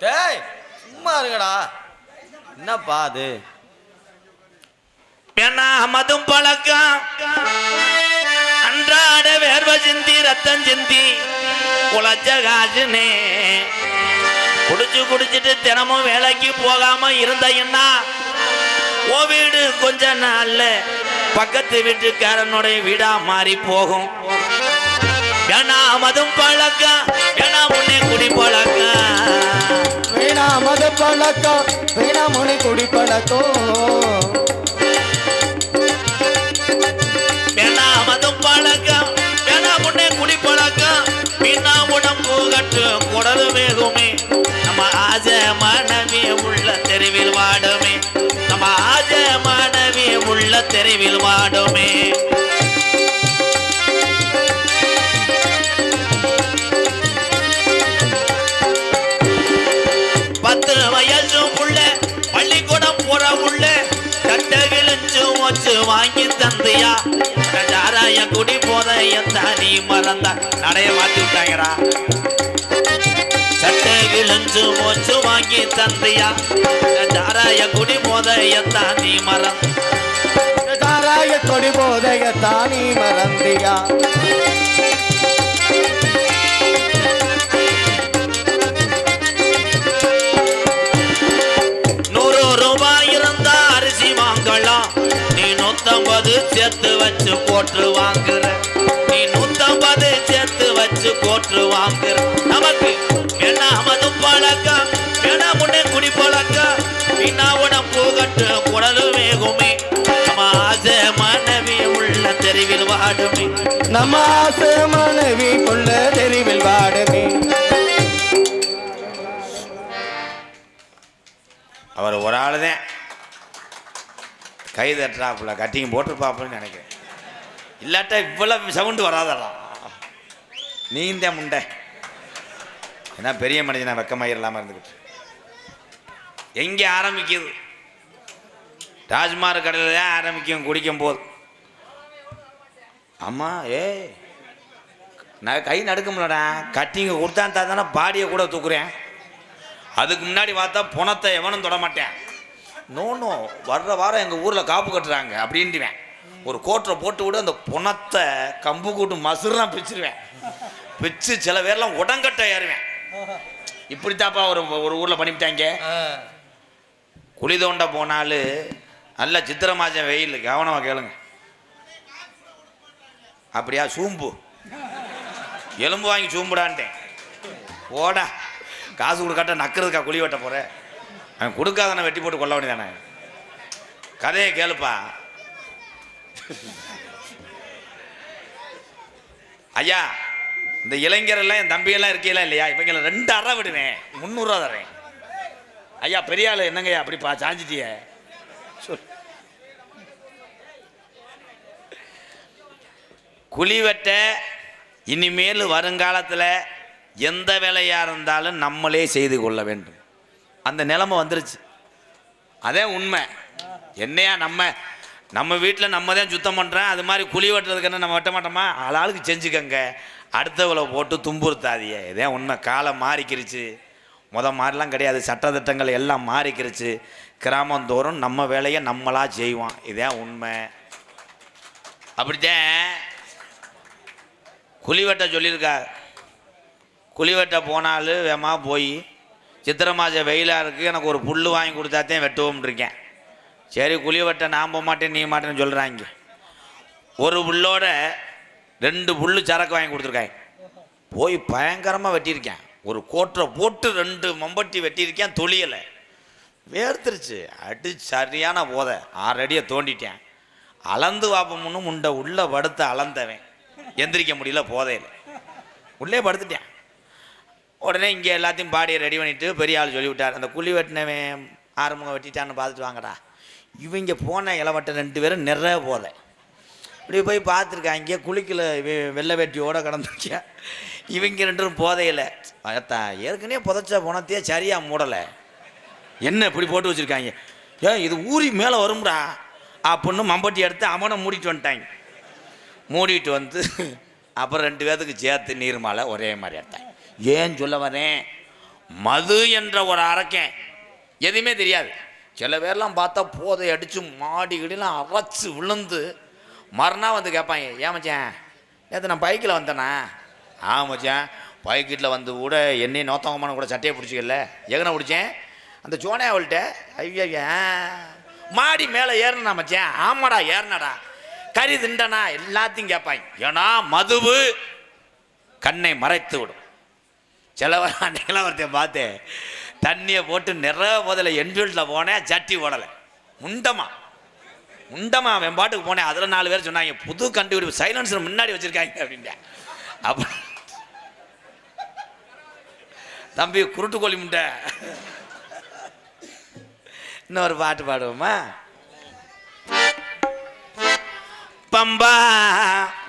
டேய் சும்மா இருங்கடா. என்னப்பா அது? பெண்ணா மதும் பழக்கம் அன்றாட வேர்வ சிந்தி ரத்தம் சிந்தி குளச்ச காசுனே குடிச்சிட்டு தினமும் வேலைக்கு போகாம இருந்த என்ன ஓ வீடு கொஞ்ச நாள்ல பக்கத்து வீட்டுக்காரனுடைய வீடா மாறி போகும். வேணா மதும் பழக்கம், வேணா முன்னே குடி பழக்கம், வேணா மது பழக்கம், வேணா முனி குடி பழக்கம். வேணா மதும் பழக்கம், வேணா முன்னே குடி பழக்கம். மீனா உடம்பு கட்டு குடல் வேகுமே. நம்ம ஆஜ மாணவி உள்ள தெருவில் வாடுமே. நம்ம ஆஜ மாணவி உள்ள தெருவில் வாடுமே. பள்ளிக்கூடம் போற உள்ள கட்டகிழிச்சு வச்சு வாங்கி தந்தியா. சாராய குடி போத நீ மறந்தா நடைய மாத்தி விட்டாங்கடா. சட்டை கிழிஞ்சு வச்சு வாங்கி தந்தியா. சாராய குடி போத நீ மறந்த. சாராய கொடி போதையத்தான் நீ மறந்தியா. நீ 150 சேர்த்து வச்சு போட்டு வாங்குற. நீ 150 சேர்த்து வச்சு போட்டு வாங்குற. நமக்கு வேணா மது பழக்கம், வேணா முன்னே குடி பழக்கம். மீனா உடம்பு கட்டு குடல் வேகுமே. நம்ம ஆசை மனைவி உள்ள தெருவில் வாடுமே. நம்ம ஆசை மனைவி உள்ள தெருவில் வாடுமே. அவர் ஒரு ஆள் தான் கை தட்டுறாப்புல கட்டிங் போட்டிருப்பாப்புன்னு நினைக்கிறேன். இல்லாட்டா இவ்வளவு சவுண்டு வராதடா. நீந்த முண்டை ஏன்னா பெரிய மனிதனா வெக்கமாயிரலாமல் இருந்துக்கிட்டு. எங்கே ஆரம்பிக்குது? ராஜ்மார் கடையில் தான் ஆரம்பிக்கும் குடிக்கும் போது. அம்மா நான் கை நடுக்கும்லடா. கட்டிங்க கொடுத்தா தானே பாடியை கூட தூக்குறேன். அதுக்கு முன்னாடி பார்த்தா புணத்தை எவனும் தொட மாட்டேன். நோ வர்ற வாரம் எங்கள் ஊரில் காப்பு கட்டுறாங்க அப்படின்ட்டுவேன். ஒரு கோட்டரை போட்டு விட அந்த புணத்தை கம்பு கூட்டு மசுரெலாம் பிச்சுருவேன். பிச்சு சில பேர்லாம் உடங்கட்டை ஏறுவேன். இப்படித்தாப்பா ஒரு ஊரில் பண்ணிவிட்டாங்க. குழி தோண்ட போனாலும் நல்ல சித்திரை மாதம் வெயில், கவனமாக கேளுங்க. அப்படியா சூம்பு எலும்பு வாங்கி சூம்புடான்ட்டேன். ஓடா காசு கொடுக்காட்ட நக்கிறதுக்கா குழி வெட்ட போகிறேன். அவன் கொடுக்காதானே வெட்டி போட்டு கொள்ள வேண்டியதானே. கதையை கேளுப்பா. ஐயா இந்த இளைஞரெல்லாம் என் தம்பியெல்லாம் இருக்கையெல்லாம் இல்லையா, இவங்களை 2 அறை விடுவேன், 300 ரூபா தரேன். ஐயா பெரிய ஆள் என்னங்கய்யா அப்படிப்பா சாஞ்சிட்டிய சொல். குழி வெட்ட இனிமேல் வருங்காலத்தில் எந்த வேலையாக இருந்தாலும் நம்மளே செய்து கொள்ள வேண்டும். அந்த நிலைமை வந்துருச்சு. அதே உண்மை. என்னையா நம்ம வீட்டில் நம்ம தான் சுத்தம் பண்ணுறேன். அது மாதிரி குழி வெட்டுறதுக்கு என்ன நம்ம வெட்ட மாட்டோமா? ஆளாளுக்கு செஞ்சுக்கங்க. அடுத்தவளை போட்டு துன்புறுத்தாதிய. இதே உண்மை. காலம் மாறிக்கிருச்சு. மாதிரிலாம் கிடையாது. சட்டத்திட்டங்கள் எல்லாம் மாறிக்கிருச்சு. கிராமந்தோறும் நம்ம வேலையை நம்மளா செய்வோம். இதான் உண்மை. அப்படித்தான் குழிவெட்ட சொல்லியிருக்கா. குழிவெட்ட போனாலும் வேமா போய் சித்திரை மாதம் வெயிலாக இருக்குது, எனக்கு ஒரு புல் வாங்கி கொடுத்தாத்தான் வெட்டுவோம்னு இருக்கேன். சரி குழிவெட்ட நான் போக மாட்டேன் நீ மாட்டேன்னு சொல்கிறாங்க. ஒரு புல்லோட 2 புல்லு சரக்கு வாங்கி கொடுத்துருக்காங்க. போய் பயங்கரமாக வெட்டியிருக்கேன். ஒரு கோட்டரை போட்டு 2 மம்பட்டி வெட்டியிருக்கேன். தொழியலை வேர்த்துருச்சு. அடி சரியான போதை. 6 அடியை தோண்டிட்டேன். அளந்து வாப்பமுன்னு முண்டை உள்ளே படுத்து அளந்தவன் எந்திரிக்க முடியல போதையில். உள்ளே படுத்துட்டேன். உடனே இங்கே எல்லாத்தையும் பாடியை ரெடி பண்ணிவிட்டு பெரிய ஆள் சொல்லிவிட்டார், அந்த குழி வெட்டினவன் ஆறுமுகம் வெட்டிட்டான்னு பார்த்துட்டு வாங்கடா. இவங்க போன இளவட்ட 2 பேரும் நிறைய போதை. இப்படி போய் பார்த்துருக்காங்க. குளிக்கல வெள்ளை வெட்டியோடு கடந்துருக்கேன். இவங்க 2 பேரும் போதையில். ஏற்கனவே புதைச்சா போனத்தையே சரியாக மூடலை, என்ன இப்படி போட்டு வச்சுருக்காங்க. ஏன் இது ஊறி மேலே வரும்டா அப்படின்னு மம்பட்டி எடுத்து அவனை மூடிட்டு வந்துட்டாங்க. மூடிட்டு வந்து அப்புறம் 2 பேர்த்துக்கு சேர்த்து நீர் மாலை ஒரே மாதிரி எடுத்தாங்க. ஏன் சொல்ல வரேன், மது என்ற ஒரு அரக்கன் எதுவுமே தெரியாது. சில பேர்லாம் பார்த்தா போதை அடித்து மாடிகடிலாம் அரைச்சி விழுந்து மறுநாள் வந்து கேட்பாங்க, ஏன் மச்சான் நேற்று நான் பைக்கில் வந்தேண்ணா. மச்சான் பைக்கில் வந்து கூட என்னையும் நோத்தவமான கூட சட்டையை பிடிச்சிக்கல. எங்கன பிடிச்சேன் அந்த சோனையா அவள்கிட்ட. ஐயா மாடி மேலே ஏறினா மச்சான். ஆமாடா ஏறினடா. கறி திண்டனா எல்லாத்தையும் கேட்பாங்க. ஏன்னா மதுவு கண்ணை மறைத்து விடும். சிலவர் அன்னைக்கெல்லாம் ஒருத்தையும் பார்த்தேன், தண்ணியை போட்டு நிறைய போதில் என்ஃபீல்டில் போனேன், சட்டி ஓடலை. முண்டமா அவன் பாட்டுக்கு போனேன். அதில் 4 பேர் சொன்னாங்க, புது கண்டுபிடிப்பு சைலன்சர் முன்னாடி வச்சுருக்காங்க அப்படின்ட்டேன். அப்போ தம்பி குருட்டு கோழி முண்டை. இன்னொரு பாட்டு பாடுவோமா? பம்பா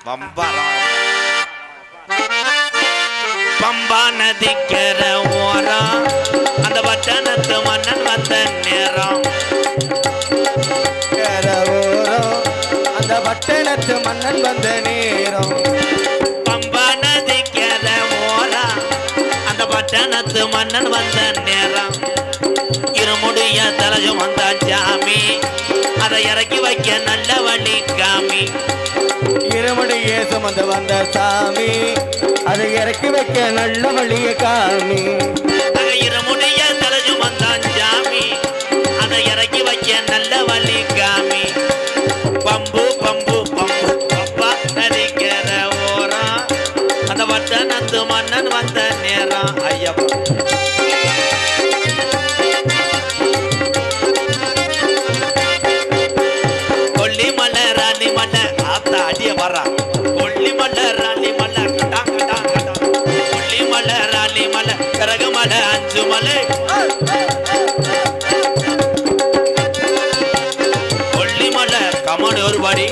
பம்பா பம்பா நதிக்கிற ஓரம் அந்த பட்டணத்து மன்னன் வந்த நேரம். அந்த பட்டணத்து மன்னன் வந்த நேரம். பம்பா நதிக்கிற ஓரம் அந்த பட்டணத்து மன்னன் வந்த நேரம். இருமுடிய தலையும் வந்த ஜாமி அதை இறக்கி வைக்க நல்ல வழி காமி. இருமுடிய சுமந்து வந்த சாமி அதை இறக்கி வைக்க நல்ல வழியை காமி. இருமுடிய தலையும் வந்த ஜாமி அதை இறக்கி வைக்க நல்ல வழி காமி. பம்பு பம்பு பம்பு பம்பா நதிக்கிற ஓரம் அந்த பட்டணத்து மன்னன் வந்த நேரம். ஐயப்பா கொல்லிமலை ராணி மலை ஆத்தா அடிய வரா. கொல்லிமலை ராணி மலை கொல்லிமலை ராணி மலை கரகு மலை 5 மலை. கொல்லிமலை கமான் ஒரு பாடி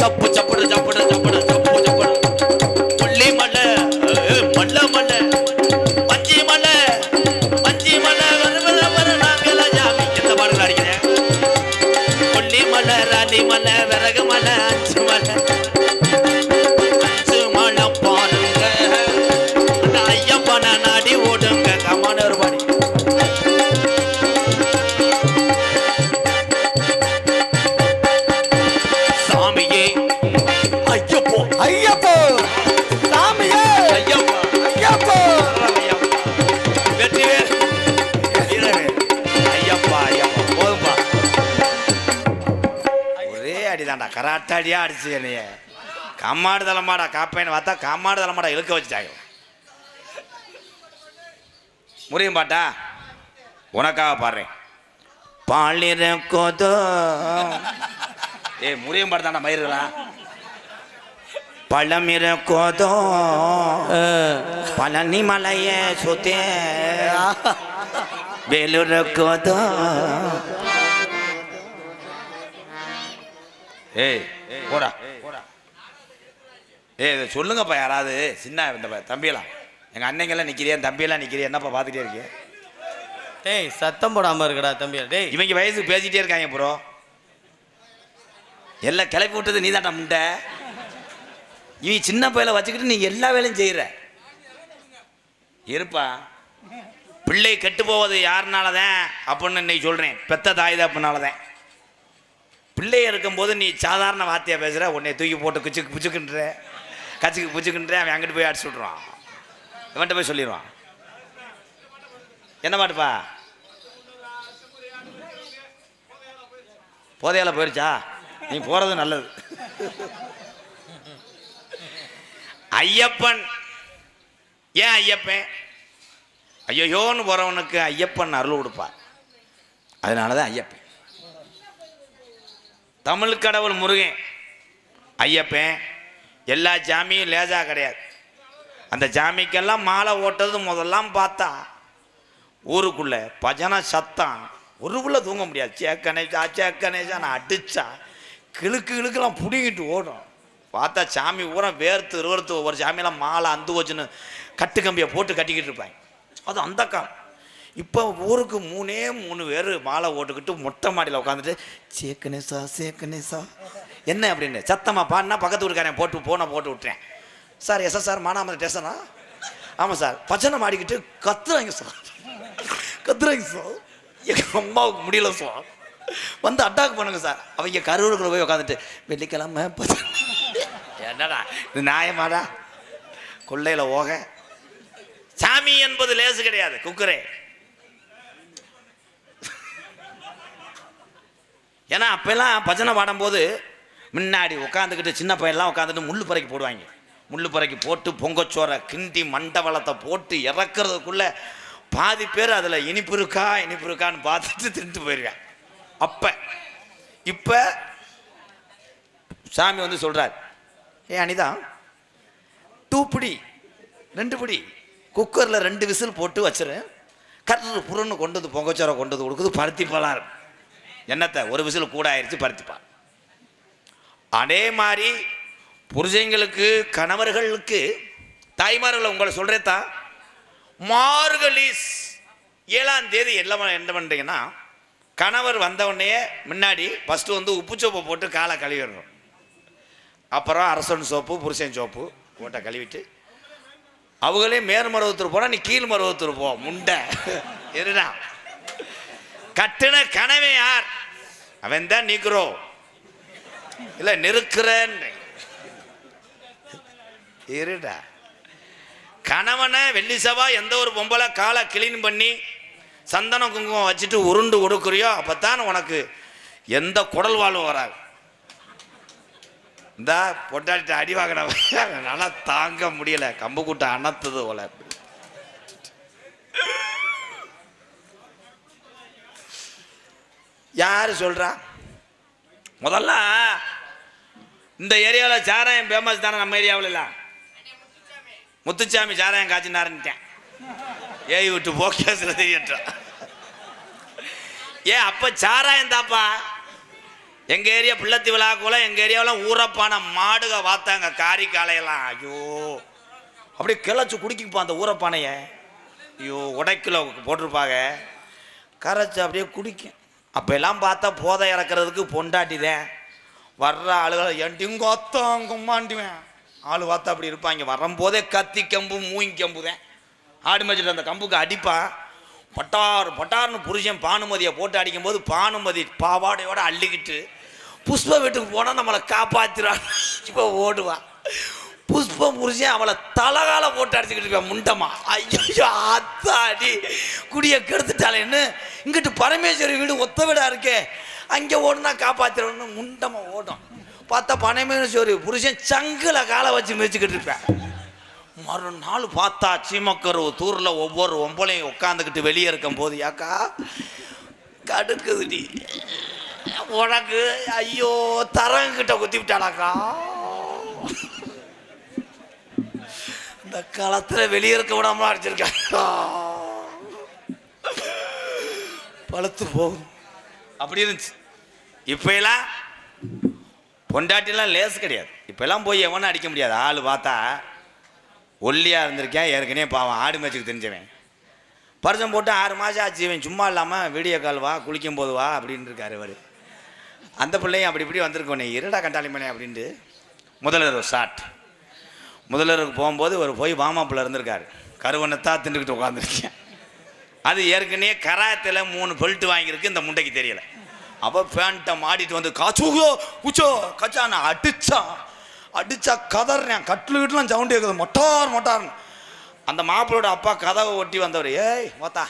சப்பு சப்புடு சப்புடு சப்புடு சப்பு சப்புடு. கொல்லிமலை மல்ல மலை மஞ்சி மலை நாங்கள ஜாமி. எந்த பாடல் அடிக்கிறேன்? கொல்லிமலை ராணி மலை விறகு மலை 5 மலை. 5 மலை பாருங்க அந்த ஐயப்பனை நாடி ஓடுங்க. கமான ஒரு பாடி. சாமியே ஐயப்போ ஐயப்போ சாமியே ஐயப்பா ஐயப்போ வெற்றி வேறு ஐயப்பா ஐயப்பா போதும்பா. ஒரே அடிதான்டா, கராட்டாடியா அடிச்சு என்னைய. கம்மாடு தலைமாடா காப்பேன்னு பார்த்தா கம்மாடு தலைமாடா இழுக்க வச்சுட்டாங்க. முறியும் பாட்டா உனக்காக பாடுறேன். பாலிரக்கோதோ முறியும் பாட்டு தாண்டா மயிர்களா. பழமிரக்கோதோ பழனி மலைய சுத்தே வேலுரக்கோதோ. ஏய் போடா. இதை சொல்லுங்கப்பா யாராவது. சின்ன இந்த தம்பியெல்லாம் எங்கள் அன்னைங்கெல்லாம் நிற்கிறியா, தம்பியெல்லாம் நிற்கிறியா, என்னப்பா பார்த்துட்டே இருக்கீங்க? டேய் சத்தம் போடாமல் இருக்கடா தம்பியா. டேய் இவங்க வயசுக்கு பேசிகிட்டே இருக்காங்க ப்ரோ. எல்லாம் கிளப்பி விட்டது நீ தான்டா முண்டை. இவங்க சின்ன பையில வச்சுக்கிட்டு நீ எல்லா வேலையும் செய்கிற. இருப்பா பிள்ளை கெட்டு போவது யாருனாலதான் அப்படின்னு இன்னைக்கு சொல்றேன், பெத்த தாய் தப்புனாலதான். பிள்ளை இருக்கும்போது நீ சாதாரண வார்த்தையா பேசுற, உன்னை தூக்கி போட்டு குச்சுக்கு புச்சுக்குன்ற கச்சுக்கு புச்சுக்குன்ற அவன் அங்கிட்டு போய் அடிச்சு விட்ருவான், இவன்கிட்ட போய் சொல்லிடுவான். என்ன பாட்டுப்பா? போதையால போயிடுச்சா? நீ போறது நல்லது. ஐயப்பன், ஏன் ஐயப்பன்? ஐயோன்னு போறவனுக்கு ஐயப்பன் அருள் கொடுப்பார், அதனாலதான் ஐயப்பன். தமிழ் கடவுள் முருகன், ஐயப்பன். எல்லா சாமியும் லேசா கிடையாது. அந்த சாமிக்கெல்லாம் மாலை ஓட்டுறது முதல்லாம் பார்த்தா ஊருக்குள்ள பஜனை சத்தம், ஒருக்குள்ள தூங்க முடியாது. சேக்கனேசா சேக்கனேசா நான் அடிச்சா கிழுக்கெல்லாம் பிடிங்கிட்டு ஓடும். பார்த்தா சாமி ஊரை வேர்த்து ஒவ்வொரு சாமியெல்லாம் மாலை அந்து வச்சுன்னு கட்டு கம்பியை போட்டு கட்டிக்கிட்டு இருப்பாங்க. அது அந்த காலம். இப்போ ஊருக்கு 3 பேர் மாலை ஓட்டுக்கிட்டு மொட்டை மாடியில் உட்காந்துட்டு சேக்கனேசா சேக்கனேசா என்ன அப்படின்னு சத்தமாக பாடினா பக்கத்து ஊருக்காரன் போட்டு விட்டுறேன். சார் சார் மானாமது ஸ்டேஷனா? ஆமாம் சார். பச்சனை மாடிக்கிட்டு கத்துறாங்க சார் எங்கள் அம்மாவுக்கு முடியல சார், வந்து அட்டாக் பண்ணுங்க சார். அவங்க கரூருக்குள்ள போய் உட்காந்துட்டு வெள்ளிக்கிழமை என்னடா இது நியாயமாடா? கொள்ளையில ஓக. சாமி என்பது லேசு கிடையாது, குக்கரே. ஏன்னா அப்பெல்லாம் பஜனை பாடும்போது முன்னாடி உட்காந்துக்கிட்டு சின்ன பையன்லாம் உட்காந்துட்டு முள்ளு பறைக்கு போடுவாங்க. முள்ளு பறைக்கு போட்டு பொங்கச்சோரை கிண்டி மண்டவளத்தை போட்டு இறக்குறதுக்குள்ள பாதி பேர் அதில் இனிப்பு இருக்கான்னு பார்த்துட்டு தின்ட்டு போயிருவேன். அப்போ இப்போ சாமி வந்து சொல்கிறார், அனிதா 2 பிடி 2 பிடி குக்கரில் 2 விசில் போட்டு வச்சிரு, கரு புறன்னு கொண்டு வந்து பொங்கச்சோரை கொண்டு வந்து கொடுக்குது, பருத்திப்பாலாக இருக்கும். என்னத்தை ஒரு விசில் கூட ஆயிடுச்சு, பருத்திப்பால். அதே மாதிரி புருஷங்களுக்கு கணவர்களுக்கு தாய்மார்களை உங்களை சொல்கிறேத்தா, மார்கழி 7ஆம் தேதி எல்லாம் என்ன பண்ணுறீங்கன்னா, கணவர் வந்தவுடனே முன்னாடி ஃபஸ்ட்டு வந்து உப்பு சோப்பை போட்டு காலை கழுவிடணும். அப்புறம் அரசன் சோப்பு புருஷன் சோப்பு போட்ட கழுவிட்டு அவங்களே மேல்மருவத்தூர் போனால் நீ கீழ் மருவத்தூர் போ முண்டை இருடா. கட்டுன கனவே யார்? அவன் தான் நீக்கிறோ இல்லை நெருக்கிறேன்னு இருடா. கணவனை வெள்ளி செவ்வாய் எந்த ஒரு பொம்பளை காலை கிளீன் பண்ணி சந்தனம் குங்குமம் வச்சுட்டு உருண்டு கொடுக்குறியோ அப்போத்தான் உனக்கு எந்த குடல் வாழ்வும் வராது. இந்த பொட்டாட்டி அடி வாங்கின நல்லா தாங்க முடியல, கம்பு கூட்ட அணத்துது போல. யாரு சொல்றா? முதல்ல இந்த ஏரியாவில் சாராயம் ஃபேமஸ் தானே நம்ம ஏரியாவில். இல்லை முத்துச்சாமி சாராயம் காய்ச்சினாருன்ட்டேன், ஏய் விட்டு போக்கியாசில் தெரியட்டா. ஏன் அப்போ சாராயம் தாப்பா. எங்கள் ஏரியா பிள்ளைத்தி விழாக்குள்ள எங்கள் ஏரியாவெல்லாம் ஊரப்பான மாடுக வாத்தாங்க, காரி காலையெல்லாம். ஐயோ அப்படியே கிளச்சி குடிக்கிப்பா அந்த ஊரப்பானையை. ஐயோ உடைக்கில் போட்டிருப்பாங்க, கரைச்சி அப்படியே குடிக்கும். அப்போ எல்லாம் பார்த்தா போதை இறக்குறதுக்கு பொண்டாட்டிதேன். வர்ற ஆளுகளை எண்டிங்க ஒத்தங்கும்மாண்டிவேன் ஆளு பார்த்தா அப்படி இருப்பாங்க. வரும்போதே கத்தி கம்பு மூங்கி கம்புதேன் ஆடு மேய்ச்சிட்டு அந்த கம்புக்கு அடிப்பான். பட்டார்னு புருஷன் பானுமதியை போட்டு அடிக்கும்போது பானுமதி பாவாடையோட அள்ளிக்கிட்டு புஷ்ப வீட்டுக்கு போனால் நம்மளை காப்பாற்றிடுவான். இப்போ ஓடுவான். புஷ்பம் புருஷன் அவளை தலகால போட்டு அடிச்சுக்கிட்டு இருப்பான் முண்டமா. ஐயோ அத்தாடி குடியை கெடுத்துட்டாளேன்னு இங்கிட்டு பரமேஸ்வரி வீடு ஒத்த வீடா இருக்கே, அங்கே ஓடுனா காப்பாற்றிடணும்னு முண்டமா ஓடும். பார்த்தா பரமேஸ்வரி புருஷன் சங்கில் காலை வச்சு மிதிச்சுக்கிட்டு இருப்பேன். மறுநாள் பார்த்தா சீமக்கரு தூரில் ஒவ்வொரு ஒம்பளையும் உட்காந்துக்கிட்டு வெளியே இருக்கும் போது, யாக்கா கடுக்குதுடி உனக்கு, ஐயோ தரங்கிட்ட குத்தி விட்டாளாக்கா. இந்த காலத்துல வெளியே இருக்க விடாம அடிச்சிருக்கா, பழுத்து போகும். அப்படி இருந்துச்சு. இப்ப எல்லாம் பொண்டாட்டிலாம் லேஸ் கிடையாது. இப்ப எல்லாம் போய் எவனும் அடிக்க முடியாது. ஆள் பார்த்தா ஒல்லியாக இருந்திருக்கேன், ஏற்கனவே பாவம் ஆடு மேய்ச்சிக்கு தெரிஞ்சவன். பரிசம் போட்டு 6 மாதம் ஆச்சு, இவன் சும்மா இல்லாமல் வீடியோ கால் வா குளிக்கும் போது வா அப்படின்னு இருக்காரு இவர். அந்த பிள்ளையும் அப்படி இப்படி வந்திருக்கோனே, இருடா கண்டாளி மணி அப்படின்ட்டு முதல்வர் ஷாட். முதல்வருக்கு போகும்போது ஒரு போய் வாமாப்பிள்ள இருந்திருக்காரு, கருவனைத்தான் திண்டுக்கிட்டு உட்காந்துருக்கேன். அது ஏற்கனவே கராத்தில் 3 பெல்ட் வாங்கியிருக்கு, இந்த முண்டைக்கு தெரியல. அவ பேண்ட்டை மாடிட்டு வந்து காச்சோ குச்சோ கச்சா நான் அடிச்சா கதறேன். கட்டுலாம் சவுண்டு கேட்குது, மொட்டார். அந்த மாப்பிளோட அப்பா கதவை ஒட்டி வந்தவர், ஏய் மொத்தா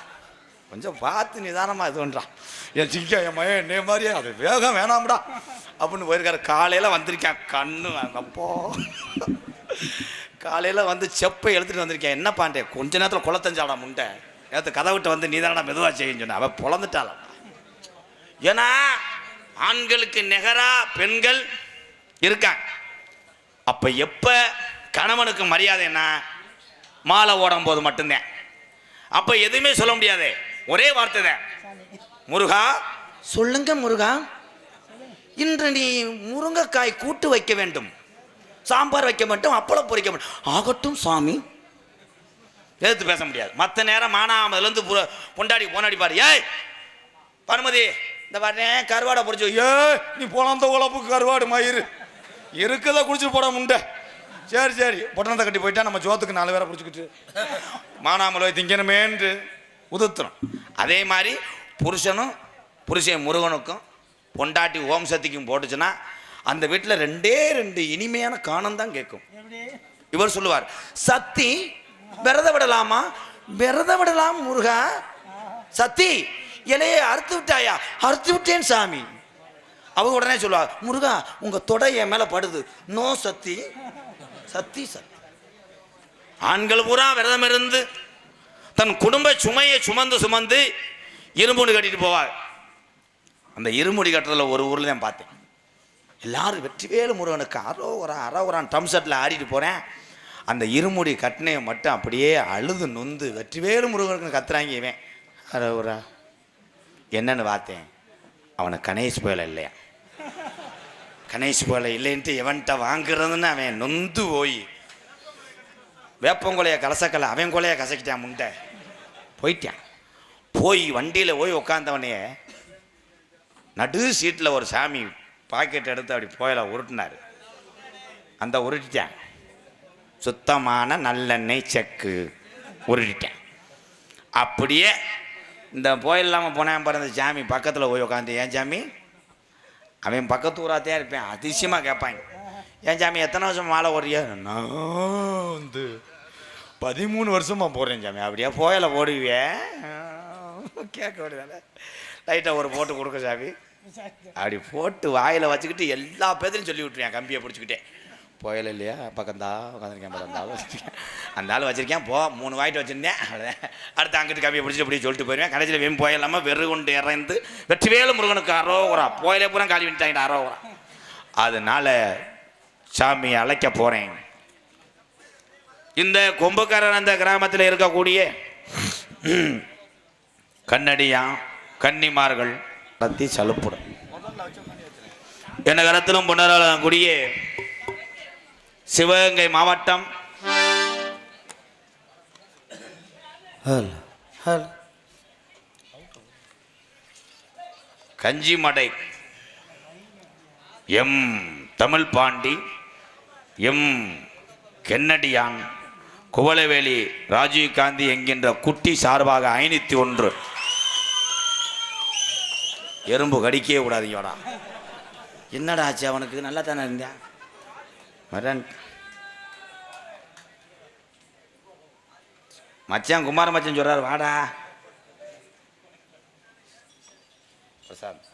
கொஞ்சம் பார்த்து நிதானமாக இது பண்ணுறான், என் சிங்க என் மய என்னைய மாதிரியே அது வேகம் வேணாம்டா அப்படின்னு போயிருக்காரு. காலையில் வந்திருக்கேன், கண்ணு அப்போ காலையில் வந்து செப்பை எழுத்துட்டு வந்திருக்கேன். என்ன பாண்டே கொஞ்ச நேரத்தில் குளத்தஞ்சாடா முண்டை, நேற்று கதை விட்டு வந்து நீதானடா மெதுவாக செய்யுன்னு சொன்னேன். அவள் பொழந்துட்டாளாம். ஏன்னா ஆண்களுக்கு நிகரா பெண்கள் இருக்காங்க. அப்ப எப்ப கணவனுக்கு மரியாதைன்னா மாலை ஓடும் போது மட்டும்தான். அப்ப எதுவுமே சொல்ல முடியாது, ஒரே வார்த்தை தான், முருகா சொல்லுங்க முருகா, இன்று நீ முருங்கைக்காய் கூட்டு வைக்க வேண்டும், சாம்பார் வைக்க மாட்டோம், அப்பளம் பொரிக்க மாட்டோம். ஆகட்டும் சாமி. எதிர்த்து பேச முடியாது. மற்ற நேரம் மானாமதுலேருந்து பொண்டாடி போனாடி பாரு, ஏய் பனுமதி இந்த பாருனேன் கருவாடை பொறிச்சு, ஏ நீ போலாந்த உழப்புக்கு கருவாடு மயிறு இருக்குதா குடிச்சிட்டு போட முண்டை. சரி பொட்டணத்தை கட்டி போயிட்டா நம்ம ஜோத்துக்கு 4 பேரை பிடிச்சிக்கிட்டு மானாமலை திங்கணுமேன்று உதுத்துறோம். அதே மாதிரி புருஷன் முருகனுக்கும் பொண்டாட்டி ஓம் சக்திக்கும் போட்டுச்சுன்னா அந்த வீட்டில் 2 இனிமையான காணம் தான் கேட்கும். இவர் சொல்லுவார், சக்தி விரத விடலாமா? விரத விடலாம் முருகா. சக்தி இலையை அறுத்து விட்டாயா? அறுத்து விட்டேன் சாமி. அவங்க உடனே சொல்லுவார், முருகா உங்க தொடை என் மேல படுது. நோ சக்தி. சக்தி ஆண்கள் பூரா விரதம் இருந்து தன் குடும்ப சுமையை சுமந்து இருமுடி கட்டிட்டு போவார். அந்த இருமுடி கட்டுறதுல ஒரு ஊர்ல தான் பார்த்தேன். எல்லாரும் வெற்றிவேலு முருகனுக்கு அரோவரான் ட்ரம் செட்டில் ஆடிட்டு போறேன். அந்த இருமுடி கட்டினையை மட்டும் அப்படியே அழுது நொந்து வெற்றிவேலு முருகனுக்கு கத்துறாங்க. இவன் அரோவரா என்னன்னு பார்த்தேன், அவனுக்கு கணேஷ் போயில இல்லையா. கணேஷ் போயில இல்லைன்ட்டு எவன்கிட்ட வாங்குறதுன்னு அவன் நொந்து போய் வேப்பங்கொலையை கலசக்கலை அவன் கொலையை கசக்கிட்டான் முண்டை. போயிட்டான். போய் வண்டியில் போய் உட்காந்தவனே நடு சீட்டில் ஒரு சாமி பாக்கெட் எடுத்து அப்படி போயில உருட்டினார். அந்த உருட்டிட்டான். சுத்தமான நல்லெண்ணெய் செக்கு உருட்டிட்டேன். அப்படியே இந்த போயில் இல்லாமல் போனேன் பாரு, இந்த சாமி பக்கத்தில் போய் உட்காந்து, ஏன் சாமி அவன் பக்கத்து ஊராத்தையாக இருப்பேன், அதிசயமாக கேட்பாங்க, ஏன் சாமி எத்தனை வருஷம் மாலை ஓடுறியா? நான் வந்து 13 வருஷமாக போடுறேன் சாமி. அப்படியே போயில ஓடுவேன் கேட்க வேண்டியதானே. லைட்டாக ஒரு போட்டு கொடுக்க சாமி. அப்படி போட்டு வாயில் வச்சுக்கிட்டு எல்லா பேர்த்தையும் சொல்லி விட்டுருவேன், கம்பியை பிடிச்சிக்கிட்டே. போயில இல்லையா பக்கந்தா உட்காந்துருக்கேன், பக்கந்தாலும் வச்சுருக்கேன், அந்த ஆள் வச்சுருக்கேன். 3 வாங்கிட்டு வச்சுருந்தேன். அடுத்து அங்கிட்டு கம்பியை பிடிச்சி அப்படி சொல்லிட்டு போயிடுவேன். கடைசியில் வெறும் போயில்லாமல் வெறு கொண்டு இறந்து வெற்றிவேலு முருகனுக்கு அரோகரா போயிலே பூரா காலி பண்ணிட்டாங்க அரோகரா. அதனால சாமி அழைக்க போகிறேன். இந்த கொம்புக்காரன் அந்த கிராமத்தில் இருக்கக்கூடிய கண்ணடியா கன்னிமார்கள் பற்றி சலுப்புடும் என்ன கரத்திலும் புனரக்கூடிய சிவகங்கை மாவட்டம் கஞ்சிமடை எம் தமிழ் பாண்டி எம் கென்னடியான் குவளவேலி ராஜீவ் காந்தி என்கின்ற குட்டி சார்பாக 501 எறும்பு கடிக்கவே கூடாதுங்கடா. என்னடா ஆச்சு அவனுக்கு? நல்லா தானே இருந்தேன். மச்சான் குமார மச்சான் சொல்றாரு, வாடா பிரசாத்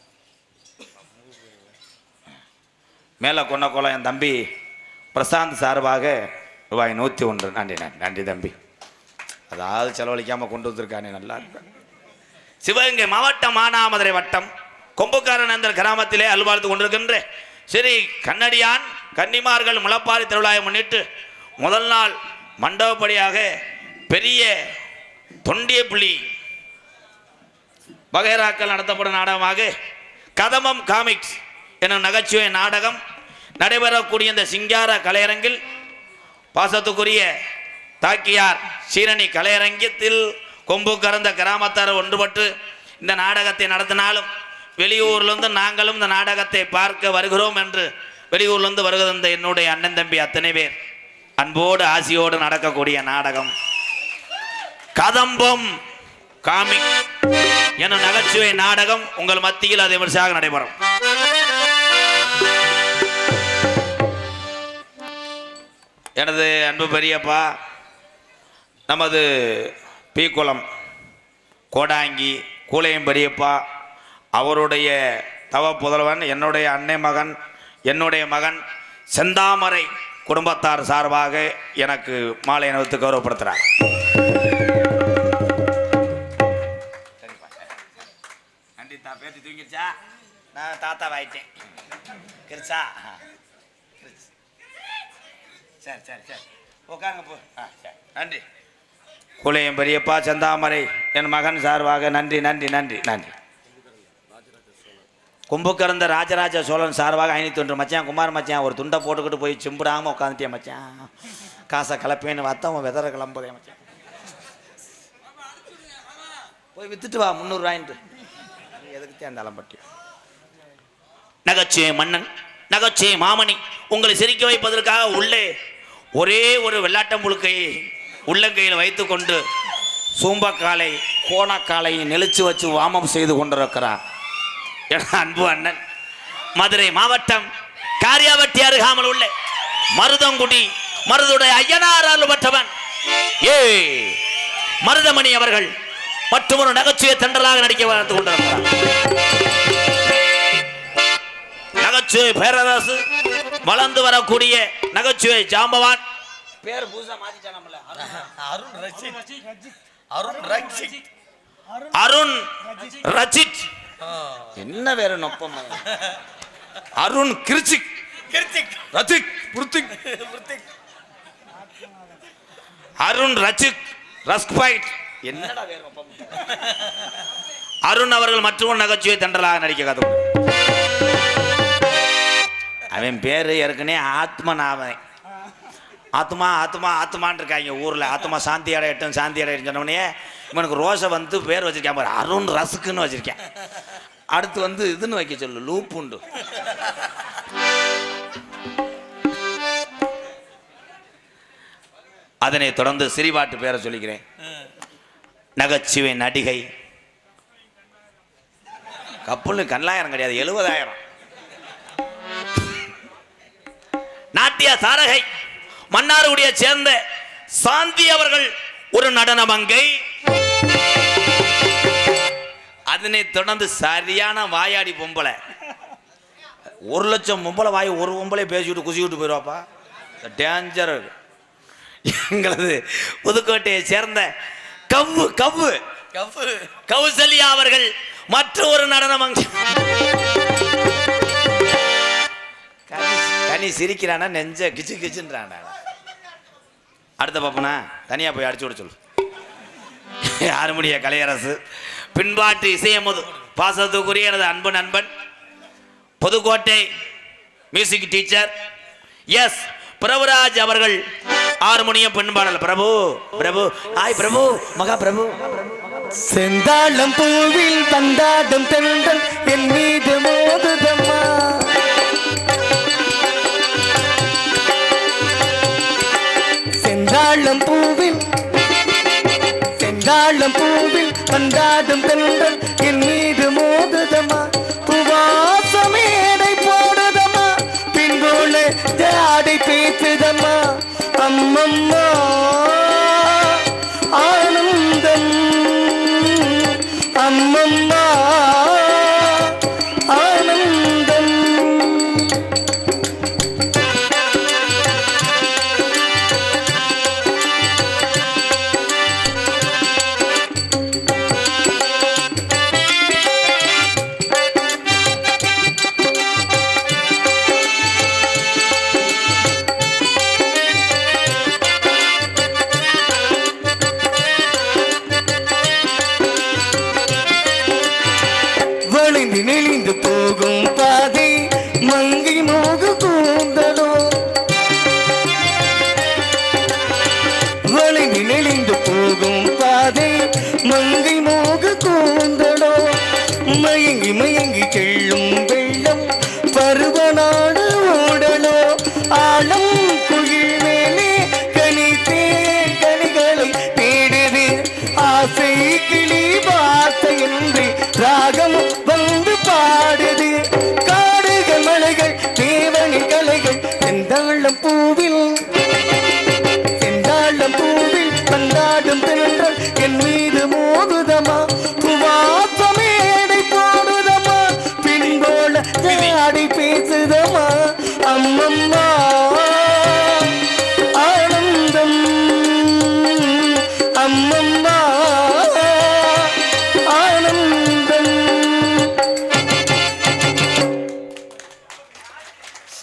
மேல கொன்ன கோலம் என் தம்பி பிரசாந்த் சார்பாக ரூபாய் 101. நன்றி தம்பி. அதாவது செலவழிக்காம கொண்டு வந்திருக்கானே, நல்லா இருக்க. சிவகங்கை மாவட்டம் மானாமதுரை வட்டம் கொம்புக்காரன் கிராமத்திலே அல்வாழ்த்து கொண்டிருக்கின்ற சரி கண்ணடியான் கன்னிமார்கள் முளப்பாரி திருவிழாவை முன்னிட்டு முதல் நாள் மண்டபப்படியாக பெரிய தொண்டிய புலி வகைராக்கள் நடத்தப்படும் நாடகமாக கதமம் காமிக்ஸ் எனும் நகைச்சுவை நாடகம் நடைபெறக்கூடிய இந்த சிங்கார கலையரங்கில் பாசத்துக்குரிய தாக்கியார் சீரணி கலையரங்கத்தில் கொம்பு கறந்த கிராமத்தார் ஒன்றுபட்டு இந்த நாடகத்தை நடத்தினாலும் வெளியூர்லேருந்து நாங்களும் இந்த நாடகத்தை பார்க்க வருகிறோம் என்று வெளியூர்லேருந்து வருகிற என்னுடைய அண்ணன் தம்பி அத்தனை பேர் அன்போடு ஆசியோடு நடக்கக்கூடிய நாடகம் கதம்பம் காமிக் என நகைச்சுவை நாடகம் உங்கள் மத்தியில் அதை விமர்சையாக நடைபெறும். எனது அன்பு பெரியப்பா நமது பீக்குளம் கோடாங்கி கூலையும் பெரியப்பா அவருடைய தவ புதல்வன் என்னுடைய அன்னை மகன் என்னுடைய மகன் செந்தாமரை குடும்பத்தார் சார்பாக எனக்கு மாலை அணிவித்து கௌரவப்படுத்துகிறார். நன்றி. பேத்தி தூங்கிடுச்சா? நான் தாத்தா வாயிட்டேன். கிருச்சா? சரி சரி சரி உட்காருங்க போ. சரி நன்றி. குலையம் பெரியப்பா செந்தாமரை என் மகன் சார்பாக நன்றி நன்றி நன்றி நன்றி. கும்புக்கறந்த ராஜராஜ சோழன் சார்பாக 501 மச்சான் குமார் மச்சான் ஒரு துண்டை போட்டுக்கிட்டு போய் சிம்பிடாமல் உட்காந்துட்டே மச்சான். காசை கிளப்பேன்னு பார்த்தா உன் வெதரை கிளம்புதே மச்சான். போய் வித்துட்டு வா 300 ரூபாயின்ட்டு. எதுக்கு தேர்ந்தாலும் பட்டி நகைச்சுவை மன்னன் நகைச்சுவை மாமணி உங்களை சிரிக்க வைப்பதற்காக உள்ளே ஒரே ஒரு வெள்ளாட்டம் முழுக்கையை உள்ளங்கையில் வைத்துக்கொண்டு சூம்பக்காலை கோணக்காலை நெளிச்சு வச்சு வாமம் செய்து கொண்டிருக்கிறார் என அன்பு அண்ணன் மதுரை மாவட்டம் காரியாவட்டி அருகாமல் உள்ள மருதங்குடி மருதுடைய ஐயனாரால் பெற்றவன் மருதமணி அவர்கள் மற்றும் ஒரு நகைச்சுவை தென்றலாக நடிக்க வந்து கொண்டிருக்கிறார். நகைச்சுவை பேரரசு வளர்ந்து வரக்கூடிய நகைச்சுவை ஜாம்பவான் பேர் பூசா மாத்திட்டானம்ல அருண் ரச்சித் என்ன வேற நொப்பம் அருண் கிருச்சிக் ரச்சிக் புர்த்திக் அருண் ரச்சிக் ரஸ்க்பைட் என்னடா வேற நொப்பம் அருண் அவர்கள் மற்றொரு நகைச்சுவை தென்றலாக நடிக்க கதை. அவன் பேரு ஏற்கனவே ஆத்மநாதன் ஆத்மா ஆத்மா ஆத்மான் இருக்காங்க ஊரில். ஆத்மா சாந்தி அடையட்டும் சாந்தி அடையட்டும் சொன்னோடனே இவனுக்கு ரோஸை வந்து பேர் வச்சிருக்கேன் பாரு அருண் ரஸ்க்குன்னு வச்சிருக்கேன். அடுத்து வந்து இதுன்னு வைக்க சொல்லு லூப்புண்டு. அதனை தொடர்ந்து சிறிபாட்டு பேரை சொல்லிக்கிறேன். நகைச்சுவை நடிகை கப்புன்னு கல்லாயிரம் கிடையாது 70,000 நாட்டிய சாரகை மன்னாருடைய சேர்ந்த சாந்தி அவர்கள் ஒரு நடன மங்கை. அதனை தொடர்ந்து சரியான வாயாடி பொம்பளை 1,00,000 பொம்பளை வாய் ஒரு பொம்பளை பேசிவிட்டு குசிவிட்டு போயிடுவாப்பா டேஞ்சர். எங்களது புதுக்கோட்டையை சேர்ந்த கவ்வு கவ்வு கௌசல்யா அவர்கள் மற்ற ஒரு நடன மங்கை. கனி சிரிக்கிறானா நெஞ்ச கிச்சு கிச்சுன்றான். அடுத்த பாப்பனா தனியா போய் அடிச்சு விட சொல்லு. ஆறுமுடிய கலையரசு பின்பாட்டு இசையமுது பாசத்துக்குரிய எனது அன்பு நண்பன் Pudukkottai music teacher S Prabhuraj அவர்கள் ஹார்மோனியம் பின்பாடல். பிரபு பிரபு ஆய் பிரபு மகா பிரபு. செந்தாளம் பூவில் வந்தாடும் தென்றல் என் மீது மோதுதம்மா. செந்தாளம் பூவில் வந்தாடும் தென்றல் என் மீது மோதுதம்மா. புவாசமேடை போடுதம்மா பின்போல ஜாடை பேசுதம்மா. அம்மம்மா ஆனந்தம் அம்மம்மா ஆனந்தம். நெளிந்து போகும் பாதை மங்கை மோகு கூந்தலோ. வளைந்து நெளிந்து போகும் பாதை மங்கை மோகு கூந்தலோ. மயங்கி மயங்கி செல்லும் வெள்ளம் பருவநாடு ஓடலோ. ஆழம் குயில் மேலே கனித்தேன் கனிகளை தேடுது ஆசை கிளி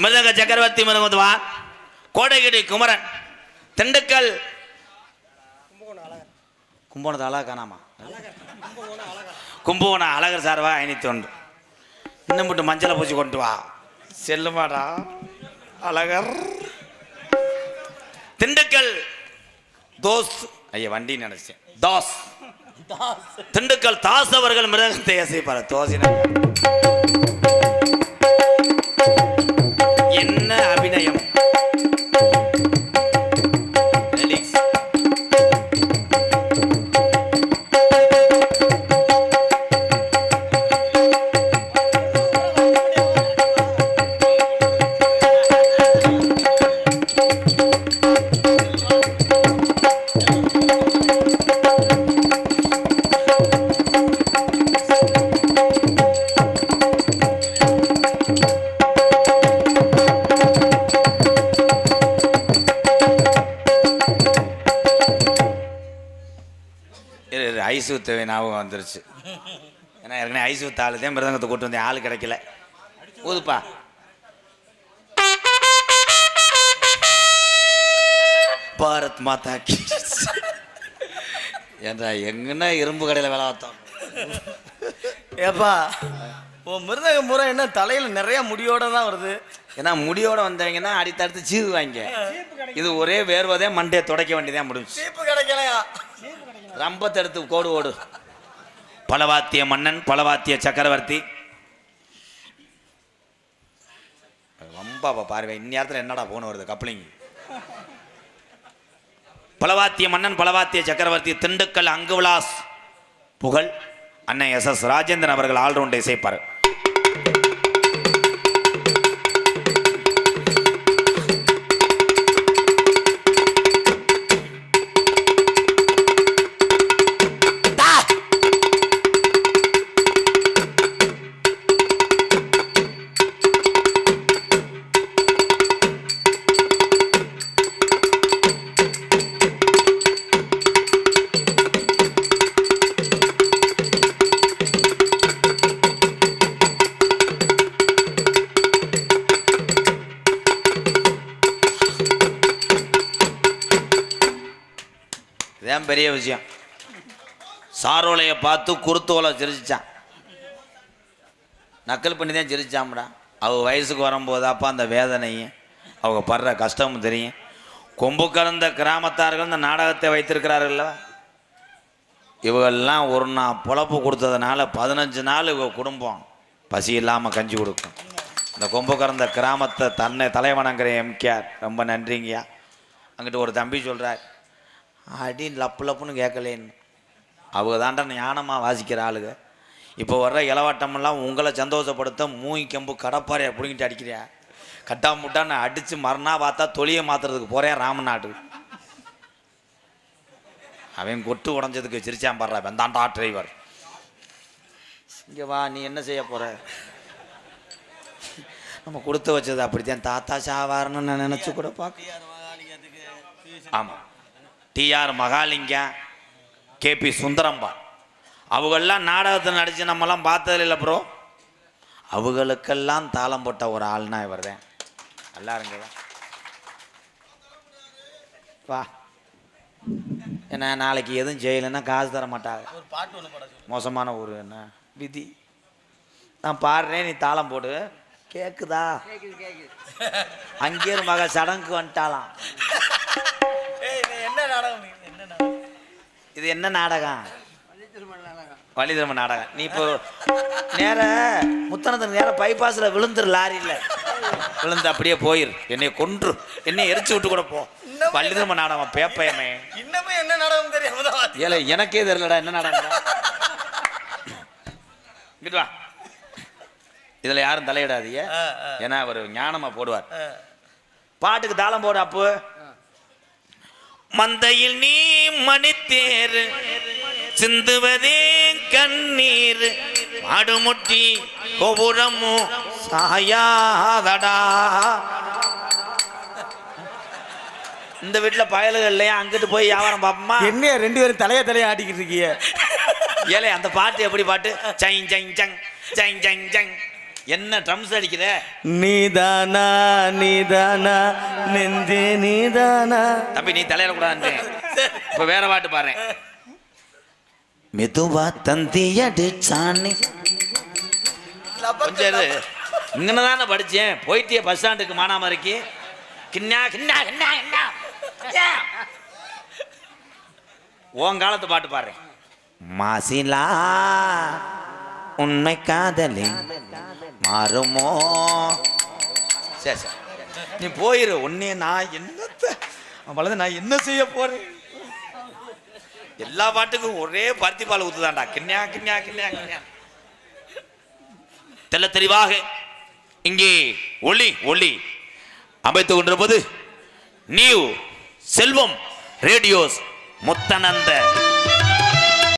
மிருதங்க சக்கரவர்த்தி மிருகத்துவான் கோடைகிரி குமரன் திண்டுக்கல் கும்பகோணத்து அழகா காணாமா கும்பகோணம் அழகர் சார்வா 501 இன்னும் மட்டும் மஞ்சளை பூச்சி கொண்டு வா செல்லுமாடா அழகர் திண்டுக்கல் தோஸ் ஐயா வண்டி நினைச்சேன் தாஸ் திண்டுக்கல் தாஸ் அவர்கள் மிருகத்தை அசைப்பார் தோசின என்ன அபிநயம் ஐஸ் ஊத்தவே ஞாபகம் வந்துருச்சு. ஏன்னா ஏற்கனவே ஐஸ் ஊத்த ஆளு தான் மிருதங்கத்தை கூட்டு வந்தேன், ஆள் கிடைக்கல. ஊதுப்பா. பாரத் மாதா கி. ஏன்டா எங்கன்னா இரும்பு கடையில் வேலை பார்த்தோம். ஏப்பா உன் மிருதங்க முறை என்ன தலையில் நிறைய முடியோட தான் வருது. ஏன்னா முடியோட வந்தவங்கன்னா அடித்தடுத்து சீவுவாங்க. இது ஒரே வேர்வதே மண்டையை துடைக்க வேண்டியதான் முடிஞ்சு. சீப்பு கிடைக்கலையா? ரம்பத்தை எடுத்து கோடு ஓடு. பலவாத்திய மன்னன், பலவாத்திய சக்கரவர்த்தி. ரொம்ப பார்வை இந்நேரத்தில் என்னடா போன வருது கப்ளிங். பலவாத்திய மன்னன், பலவாத்திய சக்கரவர்த்தி, திண்டுக்கல் அங்குவிலாஸ் புகழ் அண்ணன் SS ராஜேந்திரன் அவர்கள் ஆல்ரவுண்டை இசைப்பார். இதான் பெரிய விஷயம். சாரோலையை பார்த்து குருத்தோலை சிரிச்சான், நக்கல் பண்ணி தான் சிரிச்சாம்டா. அவங்க வயசுக்கு வரும்போது அப்போ அந்த வேதனையும் அவங்க படுற கஷ்டமும் தெரியும். கொம்பு கலந்த கிராமத்தார்கள் இந்த நாடகத்தை வைத்திருக்கிறார்கள்ல, இவங்கெல்லாம் ஒரு நாள் பொழப்பு கொடுத்ததுனால 15 நாள் இவங்க குடும்பம் பசி இல்லாமல் கஞ்சி கொடுக்கும். இந்த கொம்பு கலந்த கிராமத்தை தன்னை தலைவணங்கிற MKR ரொம்ப நன்றிங்கய்யா. அங்கிட்டு ஒரு தம்பி சொல்கிறார், அடி லப்பு லப்புன்னு கேட்கலேன்னு. அவங்க தாண்டா ஞானமாக வாசிக்கிற ஆளுங்க. இப்போ வர்ற இளவாட்டமெல்லாம் உங்களை சந்தோஷப்படுத்த மூங்கி கம்பு கடப்பாறையை பிடிங்கிட்டு அடிக்கிறியா, கட்டா முட்டான்னு அடித்து மறுநாள் பார்த்தா தொழியை மாற்றுறதுக்கு போகிறேன் ராமநாடு. அவன் கொட்டு உடஞ்சதுக்கு சிரிச்சான் பாடுறா வெந்தாண்டா டிரைவர். இங்கே வா, நீ என்ன செய்ய போகிற? நம்ம கொடுத்து வச்சது அப்படித்தான், தாத்தா சாவாரன்னு நான் நினச்சி கூட பார்க்க. ஆமாம், TR மகாலிங்கம், KP சுந்தரம்பா அவங்கெல்லாம் நாடகத்தில் நடித்து நம்மலாம் பார்த்ததில்ல இல்லை ப்ரோ. அவங்களுக்கெல்லாம் தாளம் போட்ட ஒரு ஆள்னா இவர் தான். நல்லா இருங்க வா. ஏன்னா நாளைக்கு எதுவும் செய்யலைன்னா காசு தர மாட்டாங்க. மோசமான ஒரு என்ன விதி. நான் பாடுறேன், நீ தாளம் போடு. கேக்குதா? அங்கேயும் மக சடங்குக்கு வந்துட்டாலாம். இது என்ன நாடகம்? வள்ளி திரும்ப நாடகம். நீ இப்போ நேர முத்தனத்துக்கு நேரம் பைபாஸில் விழுந்துரு, லாரியில் விழுந்து அப்படியே போயிரு, என்னை கொன்று, என்னை எரிச்சு விட்டு கூட போ. வள்ளி திரும்ப நாடகம் பேப்பயமே. இன்னமே என்ன நாடகம் தெரியாம ஏல எனக்கே தெரியலடா என்ன நாடகம். இங்கிட்டு வா. இதில் யாரும் தலையிடாதீங்க, ஏன்னா அவர் ஞானமாக போடுவார். பாட்டுக்கு தாளம் போடு. அப்போ மந்தையில் நீ மணித்தேர் சிந்துவதே கண்ணீர், மாடுமுட்டி கோபுரமும் சாயாதடா. இந்த வீட்டில் பயல்கள் இல்லையா, அங்கிட்டு போய் வியாபாரம் பார்ப்போமா? என்ன 2 பேரும் தலையை ஆட்டிக்கிட்டு இருக்கீங்க? ஏலே அந்த பாட்டு எப்படி பாட்டு? சங் சங் சங் சங் சங் சங் என்ன ட்ரம்ஸ் அடிக்கிற? நீதானா நீதானா நெஞ்சே நீதானா. தம்பி நீ தலையில கூடாது. இப்ப வேற பாட்டு பாரு. மெதுவா தந்தி அடிச்சானி. கொஞ்சம் இங்கதானே படிச்சேன். போயிட்டிய பஸ் ஸ்டாண்டுக்கு மானாமரிக்கு. கிண்ணா கிண்ணா கிண்ணா கிண்ணா. உன் காலத்து பாட்டு பாரு. மாசிலா உண்மை காதலி மாறுமோ. சரி சரி நீ போயிரு. உன்னே நான் என்னத்த அவளது நான் என்ன செய்ய போறேன்? எல்லா பாட்டுக்கும் ஒரே பருத்தி பால் ஊத்துதான்டா. கிண்ணியா கிண்ணியா கிண்ணியா கிண்ணியா. தெல்ல தெளிவாக இங்கே ஒளி ஒளி அமைத்துக் கொண்டிருப்பது நியூ செல்வம் ரேடியோஸ் முத்தனந்த